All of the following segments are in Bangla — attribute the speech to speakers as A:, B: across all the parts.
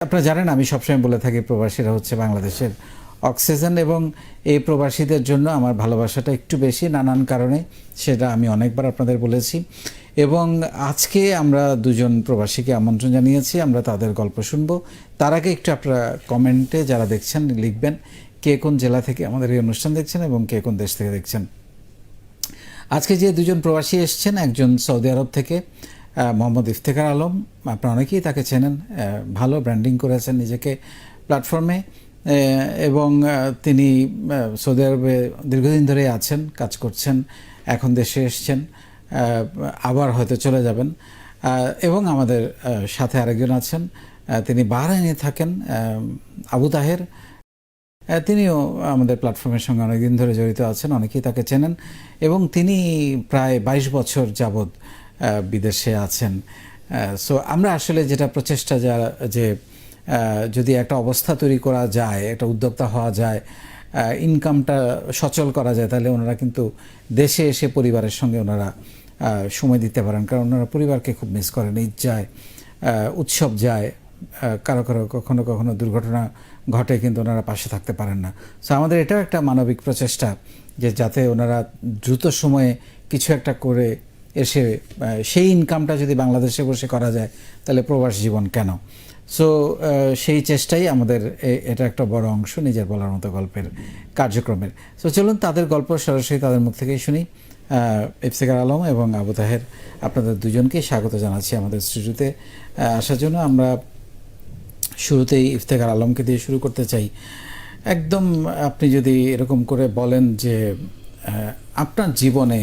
A: আপনারা জানেন আমি সবসময় বলে থাকি প্রবাসীরা হচ্ছে বাংলাদেশের অক্সিজেন, এবং এই প্রবাসীদের জন্য আমার ভালোবাসাটা একটু বেশি নানান কারণে, সেটা আমি অনেকবার আপনাদের বলেছি। এবং আজকে আমরা দুজন প্রবাসীকে আমন্ত্রণ জানিয়েছি, আমরা তাদের গল্প শুনবো। তার আগে একটু আপনারা কমেন্টে যারা দেখছেন লিখবেন কে কোন জেলা থেকে আমাদের এই অনুষ্ঠান দেখছেন এবং কে কোন দেশ থেকে দেখছেন। আজকে যে দুজন প্রবাসী এসছেন, একজন সৌদি আরব থেকে মোহাম্মদ ইফতেখার আলম, আপনারা অনেকেই তাকে চেনেন, ভালো ব্র্যান্ডিং করেছেন নিজেকে প্ল্যাটফর্মে, এবং তিনি সৌদি আরবে দীর্ঘদিন ধরে আছেন, কাজ করছেন, এখন দেশে এসছেন, আবার হয়তো চলে যাবেন। এবং আমাদের সাথে আরেকজন আছেন, তিনি বাহরাইনে থাকেন, আবু তাহের, তিনিও আমাদের প্ল্যাটফর্মের সঙ্গে অনেকদিন ধরে জড়িত আছেন, অনেকেই তাকে চেনেন, এবং তিনি প্রায় 22 বছর যাবৎ বিদেশে আছেন। সো আমরা আসলে যেটা প্রচেষ্টা যে যদি একটা অবস্থা তৈরি করা যায়, একটা উদ্যোক্তা হওয়া যায়, ইনকামটা সচল করা যায়, তাহলে ওনারা কিন্তু দেশে এসে পরিবারের সঙ্গে ওনারা সময় দিতে পারেন, কারণ ওনারা পরিবারকে খুব মিস করেন। ঈদ যায়, উৎসব যায়, কারো কারো কখনো কখনো দুর্ঘটনা ঘটে, কিন্তু ওনারা পাশে থাকতে পারেন না। সো আমাদের এটাও একটা মানবিক প্রচেষ্টা যে যাতে ওনারা দ্রুত সময়ে কিছু একটা করে এসে সেই ইনকামটা যদি বাংলাদেশে বসে করা যায়, তাহলে প্রবাস জীবন কেন। সো সেই চেষ্টাই আমাদের, এটা একটা বড় অংশ নিজের বলার মতো গল্পের কার্যক্রমের। সো চলুন তাদের গল্প সরাসরি তাদের মুখ থেকেই শুনি। ইফতেখার আলম এবং আবু তাহের, আপনাদের দুজনকেই স্বাগত জানাচ্ছি আমাদের স্টুডিওতে আসার জন্য। আমরা শুরুতেই ইফতেখার আলমকে দিয়ে শুরু করতে চাই। একদম আপনি যদি এরকম করে বলেন যে আপনার জীবনে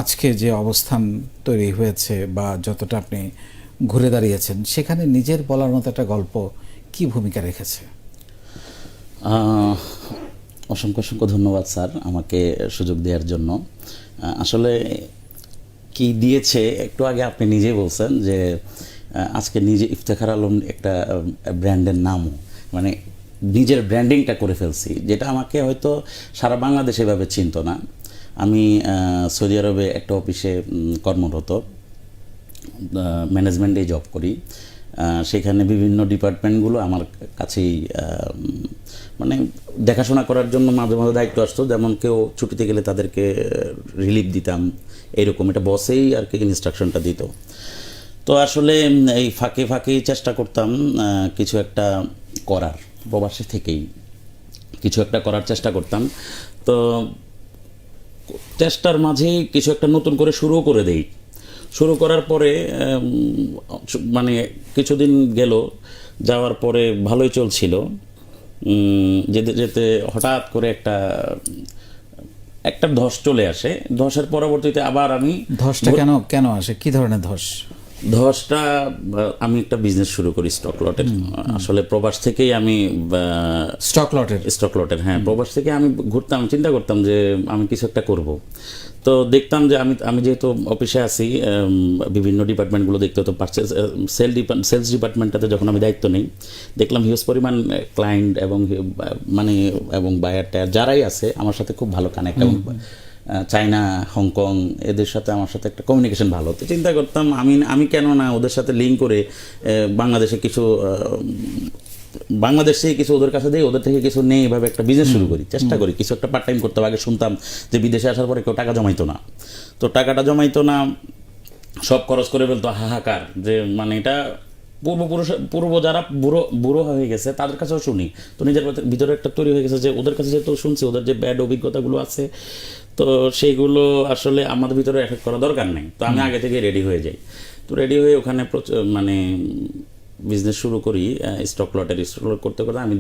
A: আজকে যে অবস্থান তৈরি হয়েছে বা যতটা আপনি ঘুরে দাঁড়িয়েছেন, সেখানে নিজের বলার মতো একটা গল্প কি ভূমিকা রেখেছে?
B: অসংখ্য অসংখ্য ধন্যবাদ স্যার আমাকে সুযোগ দেওয়ার জন্য। আসলে কি দিয়েছে একটু আগে আপনি নিজেই বলছেন যে আজকে নিজে ইফতেখার আলম একটা ব্র্যান্ডের নামও, মানে নিজের ব্র্যান্ডিংটা করে ফেলছি, যেটা আমাকে হয়তো সারা বাংলাদেশ এভাবে চিনত না। আমি সৌদি আরবে একটা অফিসে কর্মরত, ম্যানেজমেন্টে জব করি। সেখানে বিভিন্ন ডিপার্টমেন্টগুলো আমার কাছেই মানে দেখাশোনা করার জন্য মাঝে মাঝে দায়িত্ব আসতো। যেমন কেউ ছুটিতে গেলে তাদেরকে রিলিফ দিতাম, এইরকম এটা বসেই আর কি ইনস্ট্রাকশনটা দিত। তো আসলে এই ফাঁকে ফাঁকেই চেষ্টা করতাম কিছু একটা করার, প্রবাসী থেকেই কিছু একটা করার চেষ্টা করতাম। তো চেষ্টার মাঝেই কিছু একটা নতুন করে শুরু করে দেই। শুরু করার পরে মানে কিছুদিন গেল, যাওয়ার পরে ভালোই চলছিল। যেতে যেতে হঠাৎ করে একটা ধস চলে আসে। ধসের পরবর্তীতে আবার আমি,
A: ধসটা কেন আসে, কি ধরনের ধস?
B: ধসটা, আমি একটা বিজনেস শুরু করি স্টক লটের। আসলে প্রবাস থেকেই আমি স্টক লটের হ্যাঁ, প্রবাস থেকে আমি ঘুরতাম, চিন্তা করতাম যে আমি কিছু একটা করব। তো দেখতাম যে আমি যেহেতু অফিসে আছি, বিভিন্ন ডিপার্টমেন্টগুলো দেখতে হতো। সেলস ডিপার্টমেন্টটাতে যখন আমি দায়িত্ব নিই, দেখলাম হিউজ পরিমাণ ক্লায়েন্ট এবং বায়ার টায়ার যারাই আছে আমার সাথে খুব ভালো কানেক্ট, এবং চায়না, হংকং, এদের সাথে আমার সাথে একটা কমিউনিকেশন ভালো হতো। চিন্তা করতাম আমি কেন না ওদের সাথে লিঙ্ক করে বাংলাদেশে কিছু ওদের কাছে দিই, ওদের থেকে কিছু নেই, এভাবে একটা বিজনেস শুরু করি, চেষ্টা করি কিছু একটা পার্ট টাইম করতে। আগে শুনতাম যে বিদেশে আসার পরে কেউ টাকা জমাইতো না, তো টাকাটা জমাইতো না, সব খরচ করে ফেলতো, হাহাকার। যে মানে এটা পূর্ব যারা বুড়ো হয়ে গেছে তাদের কাছেও শুনি, তো নিজের ভিতরে একটা তৈরি হয়ে গেছে যে ওদের কাছে যেহেতু শুনছি, ওদের যে ব্যাড অভিজ্ঞতাগুলো আছে, তো সেইগুলো আসলে আমাদের ভিতরে এফেক্ট করা দরকার নেই। তো আমি আগে থেকে রেডি হয়ে যাই। তো রেডি হয়ে ওখানে মানে বিজনেস শুরু করি স্টক লট করতে করতে। আমি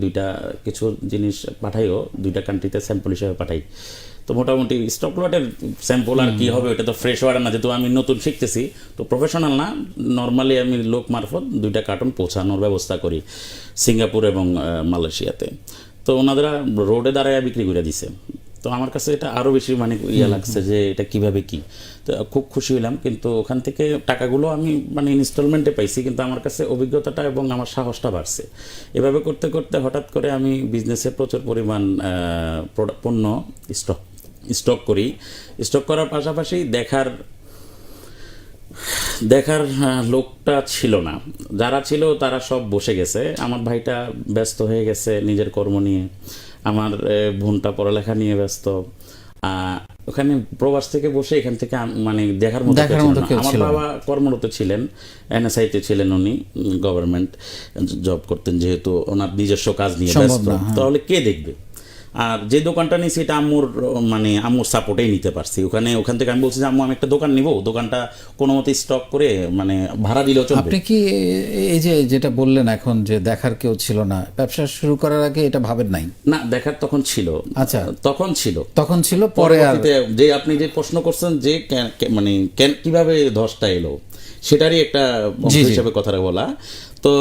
B: কিছু জিনিস পাঠাইও 2টা কান্ট্রিতে স্যাম্পল হিসেবে পাঠাই। তো মোটামুটি স্টক লটের স্যাম্পল আর কি হবে, ওটা তো ফ্রেশ ওয়ার না, যেহেতু আমি নতুন শিখতেছি, তো প্রফেশনাল না, নর্মালি আমি লোক মারফত 2টা কার্টন পৌঁছানোর ব্যবস্থা করি সিঙ্গাপুর এবং মালয়েশিয়াতে। তো ওনারা রোডে দাঁড়ায় বিক্রি করে দিছে। তো আমার কাছে এটা আরও বেশি লাগছে যে এটা কিভাবে কি, তো খুব খুশি হইলাম। কিন্তু ওখান থেকে টাকাগুলো আমি ইনস্টলমেন্টে পাইছি, কিন্তু আমার কাছে অভিজ্ঞতাটা এবং আমার সাহসটা বাড়ছে। এভাবে করতে করতে হঠাৎ করে আমি বিজনেসে প্রচুর পরিমাণ পণ্য স্টক করি। স্টক করার পাশাপাশি দেখার দেখার লোকটা ছিল না, যারা ছিল তারা সব বসে গেছে। আমার ভাইটা ব্যস্ত হয়ে গেছে নিজের কর্ম নিয়ে, আমার বোনটা পড়ালেখা নিয়ে ব্যস্ত। ওখানে প্রবাস থেকে বসে এখান থেকে মানে দেখার মতো কেউ ছিল না। আমার বাবা কর্মরত ছিলেন, এনএসআইতে ছিলেন, উনি গভর্নমেন্ট জব করতেন, যেহেতু ওনার নিজস্ব কাজ নিয়ে ব্যস্ত, তাহলে কে দেখবে? আর যে দোকানটা নিয়েছি এটা আম্মুর মানে আম্মুর সাপোর্টেই নিতে পারছি। ওখান থেকে আমি বলছি যে আম্মু আমি একটা দোকান নিব, দোকানটা কোনো মতে স্টক করে মানে ভাড়া দিলেও চলবে।
A: আপনি কি এই যে যেটা বললেন এখন যে দেখার কেউ ছিল না, ব্যবসা শুরু করার আগে এটা ভাবেন নাই?
B: না, দেখার তখন ছিল।
A: আচ্ছা, তখন ছিল পরে আর
B: যে আপনি যে প্রশ্ন করছেন যে মানে কিভাবে ধসটা এলো, সেটারই একটা অংশ হিসেবে কথাটা বলা। তো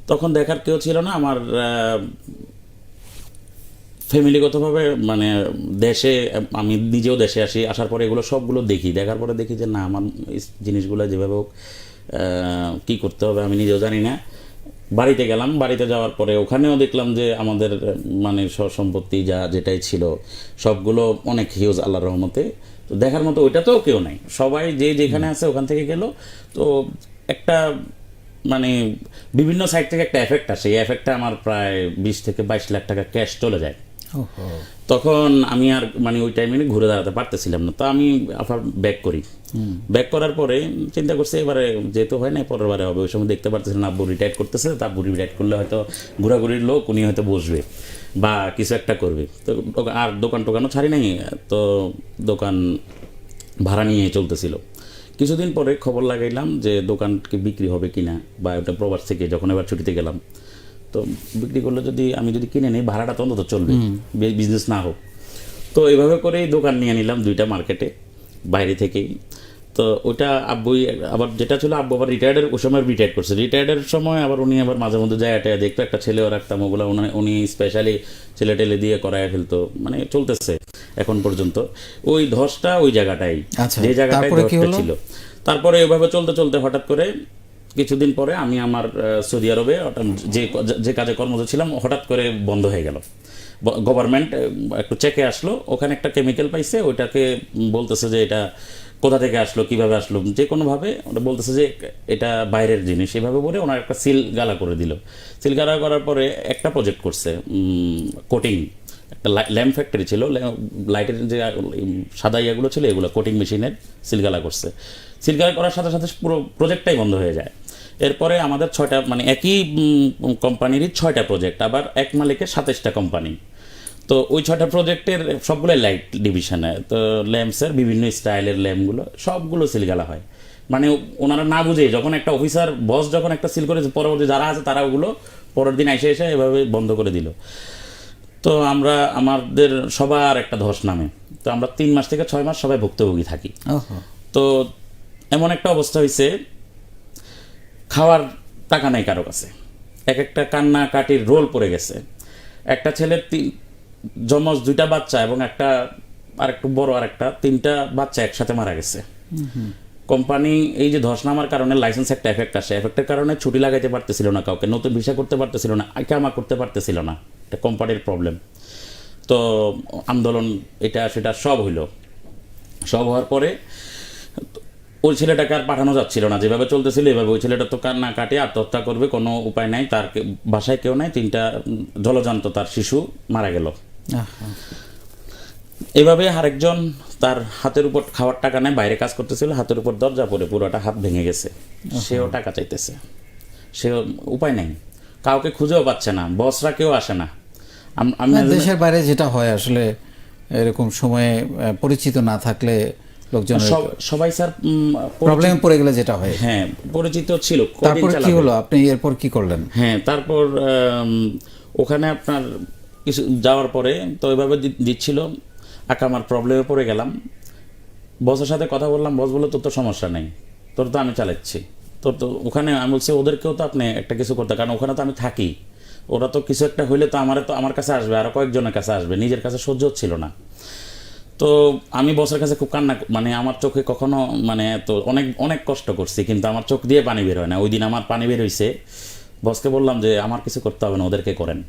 B: তখন দেখার কেউ ছিল না। আমার ফ্যামিলিগতভাবে মানে দেশে, আমি নিজেও দেশে আসি, আসার পরে এগুলো সবগুলো দেখি, দেখার পরে দেখি যে না, আমার জিনিসগুলো যেভাবে হোক কী করতে হবে আমি নিজেও জানি না। বাড়িতে গেলাম, বাড়িতে যাওয়ার পরে ওখানেও দেখলাম যে আমাদের মানে সম্পত্তি যেটাই ছিল সবগুলো অনেক হিউজ, আল্লাহর রহমতে। তো দেখার মতো ওইটাতেও কেউ নাই, সবাই যেখানে আছে ওখান থেকে গেল। তো একটা মানে বিভিন্ন সাইড থেকে একটা এফেক্ট আসে, এই এফেক্টটা আমার প্রায় 20 থেকে 22 লাখ টাকা ক্যাশ চলে যায়। তখন আমি আর মানে ওই টাইমে ঘুরে দাঁড়াতে পারতেছিলাম না, তো আমি আবার ব্যাক করি। ব্যাক করার পরে চিন্তা করছি এবারে যেহেতু হয় না, পরের বারে হবে। ওই সময় দেখতে পারতেছিলাম আব্বু রিটায়ার করতেছে, তা আব্বু রিটায়ার করলে হয়তো ঘোরাঘুরির লোক, উনি হয়তো বসবে বা কিছু একটা করবে। তো আর দোকান টোকানও ছাড়ি নাই, তো দোকান ভাড়া নিয়ে চলতেছিল। কিছুদিন পরে খবর লাগাইলাম যে দোকান কি বিক্রি হবে কিনা, বা ওটা প্রবাস থেকে যখন এবার ছুটিতে গেলাম, তো বিক্রি করলে আমি যদি কিনে নিই ভাড়াটা তো অন্তত চলবে, বিজনেস না হোক। তো এইভাবে করেই দোকান নিয়ে নিলাম 2টা মার্কেটে বাইরে থেকেই। তো ওটা আব্বুই আবার যেটা ছিল, আব্বু আবার রিটায়ার্ডের ওই সময় রিটায়ার করছে, রিটায়ার্ডের সময় আবার উনি আবার মাঝে মধ্যে যায় এটা দেখতো, একটা ছেলেও রাখতাম, ওগুলো উনি স্পেশালি ছেলে টেলে দিয়ে করায় ফেলতো, মানে চলতেছে এখন পর্যন্ত। ওই ধসটা ওই জায়গাটাই, যে জায়গাটায় ধসটা ছিল। তারপরে এভাবে চলতে চলতে হঠাৎ করে কিছুদিন পরে আমি আমার সৌদি আরবে যে কাজে কর্মরত ছিলাম হঠাৎ করে বন্ধ হয়ে গেল। গভর্নমেন্ট একটু চেকে আসলো, ওখানে একটা কেমিক্যাল পাইছে, ওইটাকে বলতেছে যে এটা কোথা থেকে আসলো, কিভাবে আসলো, যে কোনোভাবে ওটা বলতেছে যে এটা বাইরের জিনিস, এভাবে বলে ওনার একটা সিল গালা করে দিল। সিল গালা করার পরে একটা প্রজেক্ট করছে কোটিং, একটা ল্যাম্প ফ্যাক্টরি ছিল, লাইটের যে সাদা ইয়াগুলো ছিল এগুলো কোটিং মেশিনের সিলগালা করছে। সিলগালা করার সাথে সাথে পুরো প্রজেক্টটাই বন্ধ হয়ে যায়। এরপরে আমাদের 6টা মানে একই কোম্পানিরই 6টা প্রজেক্ট, আবার এক মালিকের 27টা কোম্পানি। তো ওই 6টা প্রজেক্টের সবগুলোই লাইট ডিভিশনে, তো ল্যাম্পসের বিভিন্ন স্টাইলের ল্যাম্পগুলো সবগুলো সিলগালা হয়। মানে ওনারা না বুঝে যখন একটা অফিসার বস যখন একটা সিল করেছে, পরবর্তী যারা আছে তারা ওগুলো পরের দিন এসে এভাবে বন্ধ করে দিল। তো আমাদের সবার একটা ধস নামে, তো আমরা 3 মাস থেকে 6 মাস সবাই ভুক্তভোগী থাকি। তো এমন একটা অবস্থা হয়েছে, খাওয়ার টাকা নাই কারো কাছে, একটা কান্না কাটির রোল পড়ে গেছে। একটা ছেলের জমজ 2টা বাচ্চা এবং আর একটু বড় আর একটা 3টা বাচ্চা একসাথে মারা গেছে। কোম্পানি এই যে ধস নামার কারণে লাইসেন্স একটা এফেক্ট আসে, এফেক্টের কারণে ছুটি লাগাইতে পারতেছিল না কাউকে, নতুন ভিসা করতে পারতেছিল না, ইকামা করতে পারতেছিল না, এটা কোম্পানির প্রবলেম। তো আন্দোলন এটা সেটা সব হইল। সব হওয়ার পরে ওই ছেলেটাকে আর পাঠানো যাচ্ছিল না, যেভাবে চলতেছিল এভাবে ওই ছেলেটা তো কান্না কাটে আত্মহত্যা করবে, কোনো উপায় নাই, তার বাসায় কেউ নাই, 3টা জলজান্ত তার শিশু মারা গেল। এভাবে আরেকজন তার হাতের উপর খাওয়ার টাকা নেই, বাইরে কাজ করতেছিল, হাতের উপর দরজা পড়ে পুরোটা হাত ভেঙে গেছে, সেও টাকা চাইতেছে, সেও উপায় নেই, কাউকে খুঁজেও পাচ্ছে না, বসরা কেউ আসে না।
A: দেশের বাইরে যেটা হয় আসলে এরকম সময়ে পরিচিত না থাকলে লোকজন
B: সবাই স্যার
A: প্রবলেমে পড়ে গেলে যেটা হয়।
B: হ্যাঁ, পরিচিত ছিল।
A: তারপর কি হলো, আপনি এরপর কি করলেন?
B: হ্যাঁ, তারপর ওখানে আপনার কিছু যাওয়ার পরে তো ওইভাবে দিচ্ছিল, আমার প্রবলেমে পড়ে গেলাম। বসের সাথে কথা বললাম, বস বললো তোর তো সমস্যা নেই, তোর তো আমি চালাচ্ছি, তোর তো ওখানে আমি বলছি ওদেরকেও তো আপনি একটা কিছু করতে, কারণ ওখানে তো আমি থাকি, ওরা তো কিছু একটা হইলে তো আমার কাছে আসবে, আরও কয়েকজনের কাছে আসবে, নিজের কাছে সহ্য হচ্ছিল না। তো আমি বসের কাছে খুব কান্না, মানে আমার চোখে কখনো মানে তো অনেক অনেক কষ্ট করছি, কিন্তু আমার চোখ দিয়ে পানি বের হয় না। ওই দিন আমার পানি বের হয়েছে। বসকে বললাম যে আমার কিছু করতে হবে না, ওদেরকে করেন।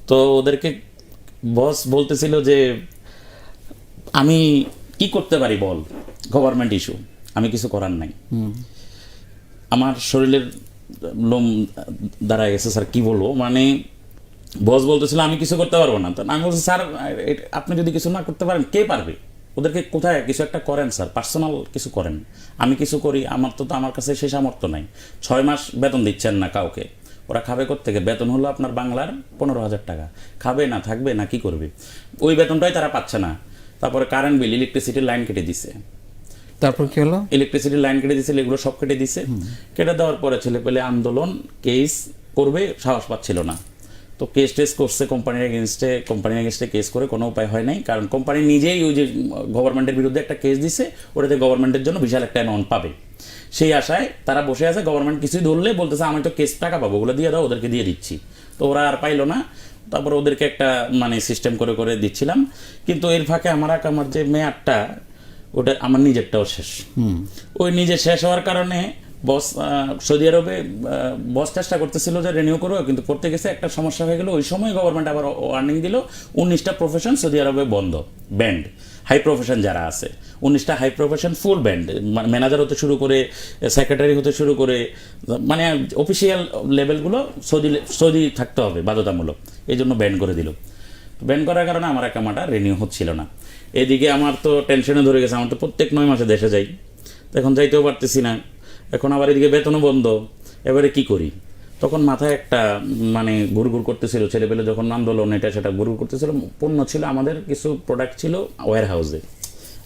B: তো ওদেরকে বস বলতেছিল যে আমি কি করতে পারি বল, গভর্নমেন্ট ইস্যু, আমি কিছু করার নাই। আমার শরীরের লোম দাঁড়ায় গেছে স্যার, কি বলবো, মানে বস বলতেছিল আমি কিছু করতে পারবো না। তো আমি বলছি স্যার আপনি যদি কিছু না করতে পারেন কে পারবে, ওদেরকে কোথায় কিছু একটা করেন স্যার, পার্সোনাল কিছু করেন। আমি কিছু করি, আমার কাছে সেই সামর্থ্য নাই। 6 মাস বেতন দিচ্ছেন না কাউকে, ওরা খাবে কোত্থেকে? বেতন হলো আপনার বাংলার 15,000 টাকা, খাবে না থাকবে না কি করবে? ওই বেতনটাই তারা পাচ্ছে না। তারপরে কারেন্ট বিল, ইলেকট্রিসিটির লাইন কেটে দিছে,
A: তারপর কি হলো?
B: ইলেকট্রিসিটির লাইন কেটে দিয়েছিল, এগুলো সব কেটে দিছে। কেটে দেওয়ার পরে ছেলে পেলে আন্দোলন, কেস করবে, সাহস পাচ্ছিল না। তো কেস টেস করছে কোম্পানির এগেনস্টে কেস করে কোনো উপায় হয় নাই, কারণ কোম্পানি নিজেই ওই যে গভর্নমেন্টের বিরুদ্ধে একটা কেস দিছে, ওটাতে গভর্নমেন্টের জন্য বিশাল একটা অ্যামাউন্ট পাবে, সেই আশায় তারা বসে আছে। গভর্নমেন্ট কিছুই ধরলে বলতেছে আমি তো কেস টাকা পাবো, ওগুলো দিয়ে দাও, ওদেরকে দিয়ে দিচ্ছি। তো ওরা আর পাইলো না। তারপর ওদেরকে একটা মানে সিস্টেম করে করে দিচ্ছিলাম। কিন্তু এর ফাঁকে আমার যে মেয়াদটা, ওটা আমার নিজেরটাও শেষ। ওই নিজে শেষ হওয়ার কারণে বস সৌদি আরবে বস চেষ্টা করতেছিল যে রিনিউ করবো, কিন্তু করতে গেছে একটা সমস্যা হয়ে গেল। ওই সময় গভর্নমেন্ট আবার ওয়ার্নিং দিল 19টা প্রফেশন সৌদি আরবে বন্ধ, ব্যান্ড। হাই প্রফেশন যারা আছে 19টা হাই প্রফেশন ফুল ব্যান্ড, ম্যানেজার হতে শুরু করে সেক্রেটারি হতে শুরু করে, মানে অফিসিয়াল লেভেলগুলো সৌদি থাকতে হবে বাধ্যতামূলক, এই জন্য ব্যান্ড করে দিল। ব্যান করার কারণে আমার একামাটা রিনিউ হচ্ছিল না। এদিকে আমার তো টেনশনে ধরে গেছে, আমার তো প্রত্যেক 9 মাসে দেশে যাই, তো এখন যাইতেও পারতেছি না। এখন আবার এদিকে বেতনও বন্ধ, এবারে কি করি? তখন মাথায় একটা মানে ঘুরঘুর করতেছিল, ছেলেপেলে যখন আন্দোলন এটা সেটা ঘুরঘুর করতেছিল। পণ্য ছিল আমাদের, কিছু প্রোডাক্ট ছিল ওয়্যার হাউসে,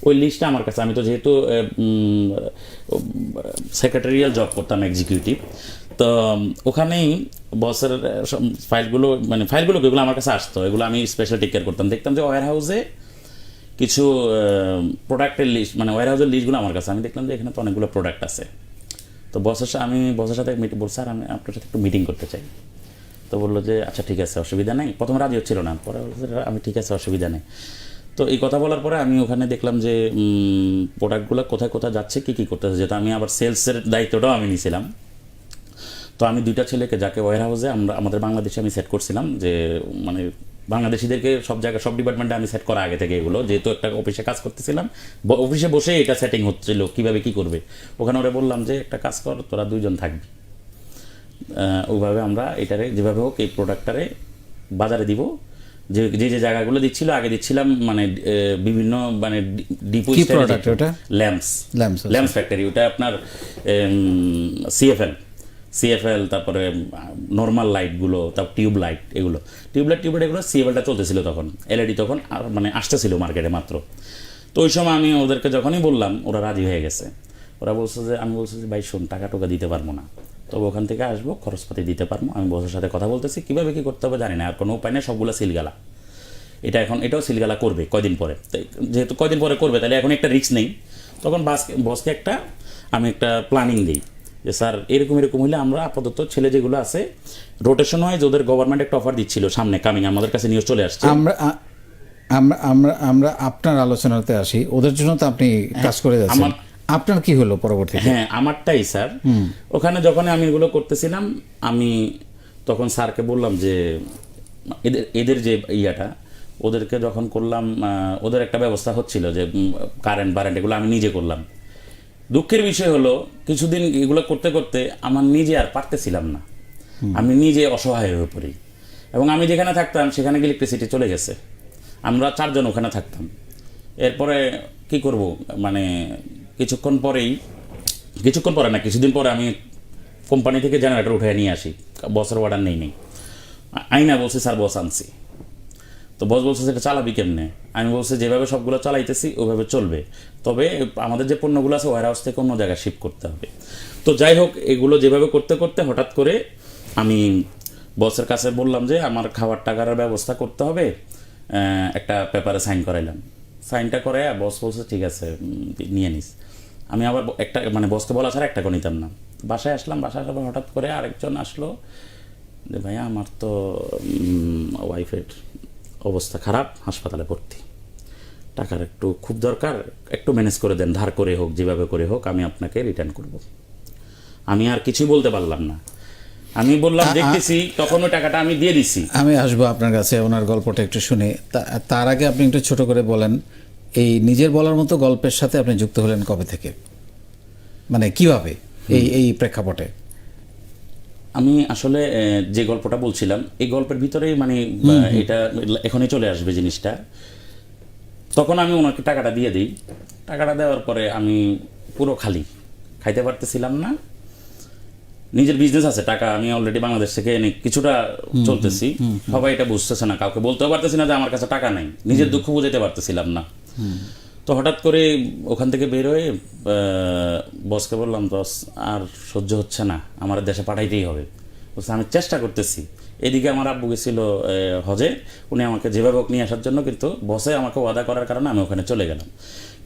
B: ওই লিস্টটা আমার কাছে। আমি তো যেহেতু সেক্রেটারিয়াল জব করতাম, এক্সিকিউটিভ, তো ওখানেই বসের ফাইলগুলো এগুলো আমার কাছে আসতো, এগুলো আমি স্পেশাল টেক কেয়ার করতাম। দেখতাম যে ওয়্যার হাউসে কিছু প্রোডাক্টের লিস্ট, মানে ওয়্যার হাউসের লিস্টগুলো আমার কাছে। আমি দেখলাম যে এখানে তো অনেকগুলো প্রোডাক্ট আছে। তো আমি বসের সাথে বলছি স্যার আমি আপনার সাথে একটু মিটিং করতে চাই। তো বললো যে আচ্ছা ঠিক আছে, অসুবিধা নেই। প্রথমে রাজি হচ্ছিল না, পরে বলছে আমি ঠিক আছে, অসুবিধা নেই। তো এই কথা বলার পরে আমি ওখানে দেখলাম যে প্রোডাক্টগুলো কোথায় কোথায় যাচ্ছে, কী কী করতেছে, যেহেতু আমি আবার সেলসের দায়িত্বটাও আমি নিয়েছিলাম। তো আমি 2টা ছেলেকে, যাকে ওয়্যার হাউসে আমাদের বাংলাদেশে আমি সেট করছিলাম, যে মানে বাংলাদেশিদেরকে সব জায়গায় সব ডিপার্টমেন্টে আমি সেট করা আগে থেকে, এগুলো যেহেতু একটা অফিসে কাজ করতেছিলাম, অফিসে বসে এটা সেটিং হচ্ছিল কীভাবে কী করবে। ওখানে ওরা বললাম যে একটা কাজ কর, তোরা 2 জন থাকবি, ওইভাবে আমরা এটারে যেভাবে হোক এই প্রোডাক্টটারে বাজারে দিব। যে যে জায়গাগুলো আগে দিচ্ছিলাম, মানে বিভিন্ন মানে ডিপো, ল্যাম্পস ফ্যাক্টরি, ওটা আপনার সিএফএল, তারপরে নর্মাল লাইটগুলো, তারপর টিউবলাইট, এগুলো সিএফএলটা চলতেছিল তখন, এলইডি তখন আর মানে আসতেছিল মার্কেটে মাত্র। তো ওই সময় আমি ওদেরকে যখনই বললাম, ওরা রাজি হয়ে গেছে। ওরা বলছে যে, আমি বলছি যে ভাই শোন, টাকা টোকা দিতে পারবো না, তবে ওখান থেকে আসবো, খরচপাতি দিতে পারবো। আমি বসের সাথে কথা বলতেছি, কীভাবে কী করতে হবে জানি না, আর কোনো উপায় নেই, সবগুলো সিলগালা। এটাও সিলগালা করবে কয়দিন পরে, যেহেতু কয়দিন পরে করবে, তাহলে এখন একটা রিস্ক নেই। তখন বসকে আমি একটা প্ল্যানিং দিই যে স্যার এরকম হলে আমরা আপাতত ছেলে যেগুলো আছে রোটেশন ওয়াইজ, ওদের গভর্নমেন্ট একটা অফার দিচ্ছিল সামনে কামিং, আমাদের কাছে নিউজ চলে আসছে।
A: আমরা আপনার আলোচনাতে আসি, ওদের জন্য তো আপনি কাজ করে যাচ্ছেন, আপনার কি হলো পরবর্তীতে?
B: হ্যাঁ, আমারটাই স্যার, ওখানে যখন আমি এগুলো করতেছিলাম, আমি তখন স্যারকে বললাম যে এদের যে ইয়াটা, ওদেরকে যখন করলাম, ওদের একটা ব্যবস্থা হচ্ছিল যে কারেন্ট এগুলো আমি নিজে করলাম। দুঃখের বিষয় হলো কিছুদিন এগুলো করতে করতে আমার নিজে আর পারতেছিলাম না, আমি নিজে অসহায় হয়ে পড়ি। এবং আমি যেখানে থাকতাম সেখানে ইলেকট্রিসিটি চলে গেছে, আমরা 4 জন ওখানে থাকতাম। এরপরে কি করব, মানে কিছুক্ষণ পরে না, কিছুদিন পরে আমি কোম্পানি থেকে জেনারেটর উঠে নিয়ে আসি, বসের অর্ডার নেই আইনা বলছি স্যার বস আনছি। তো বস বলছে সেটা চালাবি কেমনে? আমি বলছি যেভাবে সবগুলো চালাইতেছি ওইভাবে চলবে, তবে আমাদের যে পণ্যগুলো আছে ওয়্যার হাউস থেকে অন্য জায়গায় শিফট করতে হবে। তো যাই হোক, এগুলো যেভাবে করতে করতে হঠাৎ করে আমি বসের কাছে বললাম যে আমার খাবার টাকার ব্যবস্থা করতে হবে, একটা পেপারে সাইন করাইলাম। সাইনটা করে বস বলছে ঠিক আছে নিয়ে নিস। আমি আবার একটা মানে বসকে বলা ছাড়া একটা নিতাম না। বাসায় আসলাম, বাসায় আসার পর হঠাৎ করে আরেকজন আসলো যে ভাইয়া আমার তো ওয়াইফের অবস্থা খারাপ, হাসপাতালে ভর্তি, টাকার একটু খুব দরকার, একটু ম্যানেজ করে দেন, ধার করে হোক যেভাবে করে হোক আমি আপনাকে রিটার্ন করব। আমি আর কিছুই বলতে পারলাম না, আমি বললাম দেখতেছি, তখন ওই টাকাটা আমি দিয়ে দিছি।
A: আমি আসবো আপনার কাছে, ওনার গল্পটা একটু শুনে। তার আগে আপনি একটু ছোট করে বলেন, এই নিজের বলার মতো গল্পের সাথে আপনি যুক্ত হলেন কবে থেকে? মানে কিভাবে এই প্রেক্ষাপটে?
B: আমি আসলে যে গল্পটা বলছিলাম এই গল্পের ভিতরেই মানে এটা এখনই চলে আসবে জিনিসটা। তখন আমি ওনাকে টাকাটা দিয়ে দিই। টাকাটা দেওয়ার পরে আমি পুরো খালি, খাইতে পারতেছিলাম না। নিজের বিজনেস আছে, টাকা আমি অলরেডি বাংলাদেশ থেকে এনে কিছুটা চলতেছি, সবাই এটা বুঝতেছে না, কাউকে বলতেও পারতেছি না যে আমার কাছে টাকা নেই, নিজের দুঃখ বুঝাতে পারতেছিলাম না। তো হঠাৎ করে ওখান থেকে বের হয়ে বসকে বললাম, বস আর সহ্য হচ্ছে না, আমার দেশে পাঠাইতেই হবে। বলছে আমি চেষ্টা করতেছি। এদিকে আমার আব্বু গেছিল হজে, উনি আমাকে যেভাবে হোক নিয়ে আসার জন্য, কিন্তু বসে আমাকে ওয়াদা করার কারণে আমি ওখানে চলে গেলাম।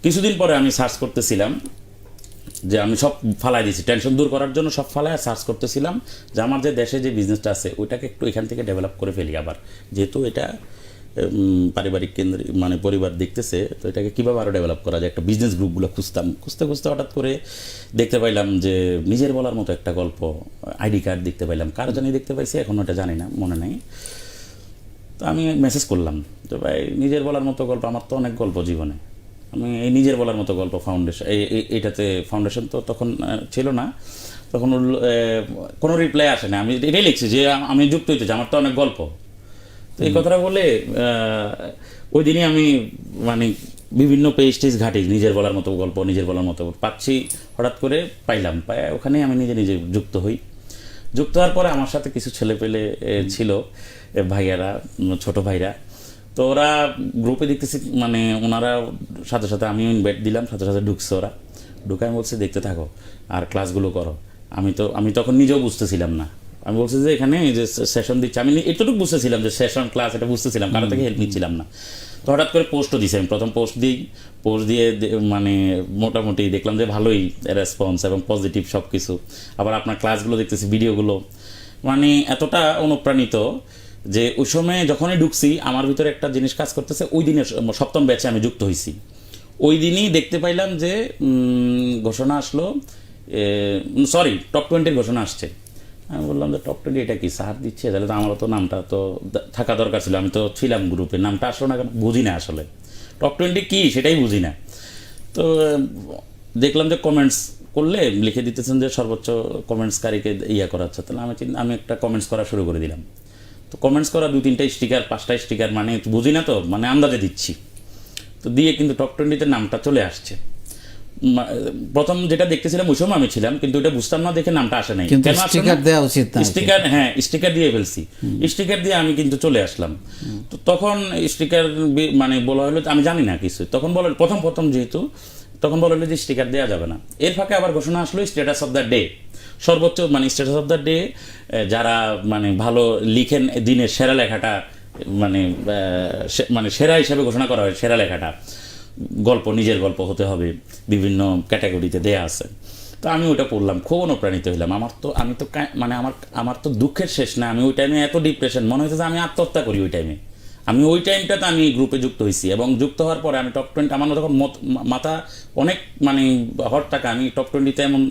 B: কিছুদিন পরে আমি সার্চ করতেছিলাম যে আমি সব ফালাই দিয়েছি, টেনশন দূর করার জন্য সব ফালাই সার্চ করতেছিলাম যে আমার যে দেশে যে বিজনেসটা আছে ওইটাকে একটু এখান থেকে ডেভেলপ করে ফেলি আবার, যেহেতু এটা পারিবারিক কেন্দ্রে মানে পরিবার দেখতেছে, তো এটাকে কীভাবে আরও ডেভেলপ করা যায়, একটা বিজনেস গ্রুপগুলো খুঁজতে হঠাৎ করে দেখতে পাইলাম যে নিজের বলার মতো একটা গল্প, আইডি কার্ড দেখতে পাইলাম, কার জানি দেখতে পাইছি এখন ওটা জানি না, মনে নেই। তো আমি মেসেজ করলাম যে ভাই নিজের বলার মতো গল্প, আমার তো অনেক গল্প জীবনে, আমি এই নিজের বলার মতো গল্প ফাউন্ডেশন এইটাতে ফাউন্ডেশন তো তখন ছিল না, তখন কোনো রিপ্লাই আসে না। আমি এটাই লিখছি যে আমি যুক্ত হইতে চাই, আমার তো অনেক গল্প। তো এই কথাটা বলে ওই দিনই আমি মানে বিভিন্ন পেজ টেজ ঘাটি, নিজের বলার মতো গল্প, নিজের বলার মতো পাচ্ছি, হঠাৎ করে পাইলাম, ওখানে আমি নিজে যুক্ত হই। যুক্ত হওয়ার পরে আমার সাথে কিছু ছেলে পেলে ছিল, ভাইয়ারা, ছোট ভাইরা। তো ওরা গ্রুপে দেখতেছি মানে ওনারা সাথে সাথে আমিও ইনভাইট দিলাম, সাথে সাথে ঢুকছে ওরা, ঢুকে আমি বলছি দেখতে থাকো আর ক্লাসগুলো করো। আমি তখন নিজেও বুঝতেছিলাম না, আমি বলছি যে এখানে যে সেশন দিচ্ছে, আমি এতটুকু বুঝতেছিলাম যে সেশন ক্লাস, এটা বুঝতেছিলাম, কারো থেকে হেল্প নিচ্ছিলাম না। তো হঠাৎ করে পোস্টও দিছি, আমি প্রথম পোস্ট দিয়ে মানে মোটামুটি দেখলাম যে ভালোই রেসপন্স এবং পজিটিভ সব কিছু। আবার আপনার ক্লাসগুলো দেখতেছি, ভিডিওগুলো, মানে এতটা অনুপ্রাণিত যে ওই সময় যখনই ঢুকছি আমার ভিতরে একটা জিনিস কাজ করতেছে। ওই দিনের 7ম ব্যাচে আমি যুক্ত হয়েছি, ওই দিনই দেখতে পাইলাম যে ঘোষণা আসলো, সরি টপ 20-র ঘোষণা আসছে। আমি বললাম যে টপ 20 এটা কি স্যার দিচ্ছে, তাহলে তো আমারও তো নামটা তো থাকা দরকার ছিল, আমি তো ছিলাম গ্রুপে, নামটা আসলো না কেন বুঝি না, আসলে টপ 20 কি সেটাই বুঝি না। তো দেখলাম যে কমেন্টস করলে লিখে দিতেছেন যে সর্বোচ্চ কমেন্টসকারীকে করা হচ্ছে, তাহলে আমি একটা কমেন্টস করা শুরু করে দিলাম। তো কমেন্টস করা 2-3টা স্টিকার, 5টা স্টিকার, মানে বুঝি না তো, মানে আন্দাজে দিচ্ছি। তো দিয়ে কিন্তু টপ 20-তে নামটা চলে আসছে। প্রথম যেটা দেখতেছিলাম ওই সময় আমি ছিলাম, কিন্তু এটা বুঝতাম না দেখে নামটা আসে নাই।
A: কিন্তু স্টিকার দেওয়া উচিত না,
B: স্টিকার, হ্যাঁ স্টিকার দিয়ে ফেলছি, স্টিকার দিয়ে আমি কিন্তু চলে আসলাম। তো তখন স্টিকার মানে বলা হলো, আমি জানি না কিছু, তখন বলো প্রথম যেহেতু, তখন বলা হলো যে স্টিকার দেওয়া যাবে না। এর ফাঁকে আবার ঘোষণা আসলো স্ট্যাটাস অফ দ্য ডে, সর্বোচ্চ মানে স্ট্যাটাস অফ দ্য ডে, যারা মানে ভালো লিখেন দিনের সেরা লেখাটা, মানে সেরা হিসাবে ঘোষণা করা হয়, সেরা লেখাটা গল্প, নিজের গল্প হতে হবে, বিভিন্ন ক্যাটাগরিতে দেয়া আছে। তো আমি ওটা পড়লাম, খুব অনুপ্রাণিত হইলাম। আমার তো দুঃখের শেষ না, আমি ওই টাইমে এত ডিপ্রেশন, মনে হয়েছে যে আমি আত্মহত্যা করি ওই টাইমে। আমি ওই টাইমটাতে আমি গ্রুপে যুক্ত হয়েছি, এবং যুক্ত হওয়ার পরে আমি টপ 20, আমার তখন মাথা অনেক মানে হট টাকা, আমি টপ 20-তে এমন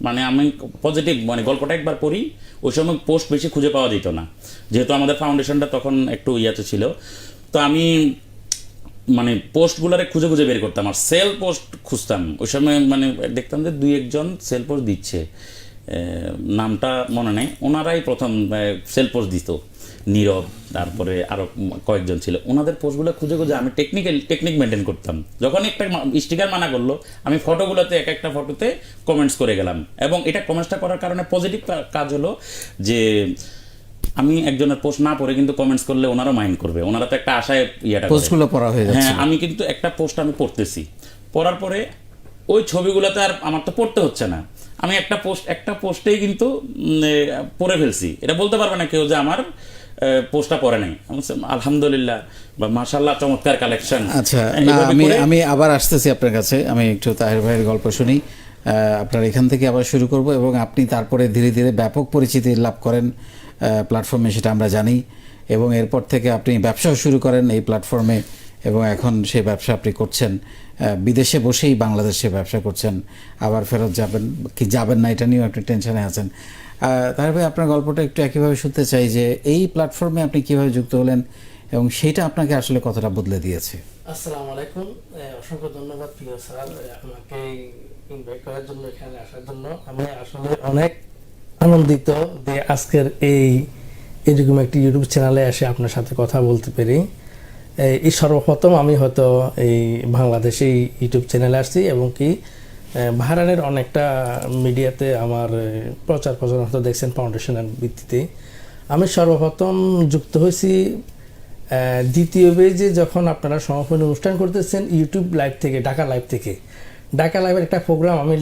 B: মানে আমি পজিটিভ মানে গল্পটা একবার পড়ি, ওই সময় পোস্ট বেশি খুঁজে পাওয়া যেত না, যেহেতু আমাদের ফাউন্ডেশনটা তখন একটু ইয়াতে ছিল। তো আমি মানে পোস্টগুলারে খুঁজে বের করতাম, আর সেল পোস্ট খুঁজতাম। ওই সময় মানে দেখতাম যে 2-1 সেল পোস্ট দিচ্ছে, নামটা মনে নেই, ওনারাই প্রথম সেল পোস্ট দিত, নীরব, তারপরে আরও কয়েকজন ছিল। ওনাদের পোস্টগুলো খুঁজে আমি টেকনিক মেনটেন করতাম। যখন একটা স্টিকার মানা করলো, আমি ফটোগুলোতে একটা ফটোতে কমেন্টস করে গেলাম, এবং এটা কমেন্টসটা করার কারণে পজিটিভ কাজ হলো যে আমি একজনের পোস্ট না পড়ে কিন্তু কমেন্টস করলে ওনারও মাইন্ড করবে, ওনারা তো একটা আশায়
A: পোস্টগুলো পড়া হয়ে যাচ্ছে।
B: হ্যাঁ, আমি কিন্তু একটা পোস্ট আমি পড়তেছি, পড়ার পরে ওই ছবিগুলোতে আর আমার তো পড়তে হচ্ছে না, আমি একটা পোস্টেই কিন্তু পড়ে ফেলছি। এটা বলতে পারবে না কেউ যে আমার পোস্টটা পড়ে নাই। আলহামদুলিল্লাহ বা মাশাআল্লাহ, চমৎকার কালেকশন।
A: আচ্ছা, আমি আবার আসতেছি আপনার কাছে, আমি একটু তাহের ভাইয়ের গল্প শুনি, আপনার এখান থেকে আবার শুরু করব, এবং আপনি তারপরে ধীরে ধীরে ব্যাপক পরিচিতি লাভ করেন প্ল্যাটফর্মে, সেটা আমরা জানি, এবং এরপর থেকে আপনি ব্যবসাও শুরু করেন এই প্ল্যাটফর্মে, এবং এখন সেই ব্যবসা আপনি করছেন, বিদেশে বসেই বাংলাদেশে ব্যবসা করছেন, আবার ফেরত যাবেন কি যাবেন না এটা নিয়েও আপনি টেনশনে আছেন। তার ভাই আপনার গল্পটা একটু একইভাবে শুনতে চাই, যে এই প্ল্যাটফর্মে আপনি কীভাবে যুক্ত হলেন এবং সেইটা আপনাকে আসলে কতটা বদলে দিয়েছে।
C: আসসালামু আলাইকুম, অসংখ্য ধন্যবাদ প্রিয় স্যার, আমাকে ইনভাইট করার জন্য, এখানে আসার জন্য। আমি আসলে অনেক আনন্দিত যে আজকের এরকম একটি ইউটিউব চ্যানেলে এসে আপনার সাথে কথা বলতে পেরে। এই সর্বপ্রথম আমি হয়তো এই বাংলাদেশে ইউটিউব চ্যানেলে আসছি, এবং কি বাহরাইনের অনেকটা মিডিয়াতে আমার প্রচার প্রচারণা হয়তো দেখছেন ফাউন্ডেশনের ভিত্তিতে। আমি সর্বপ্রথম যুক্ত হয়েছি দ্বিতীয় পেজে, যখন আপনারা সমাপনী অনুষ্ঠান করতেছেন ইউটিউব লাইভ থেকে, ঢাকা লাইভ থেকে। ঢাকা লাইভের একটা প্রোগ্রাম আমি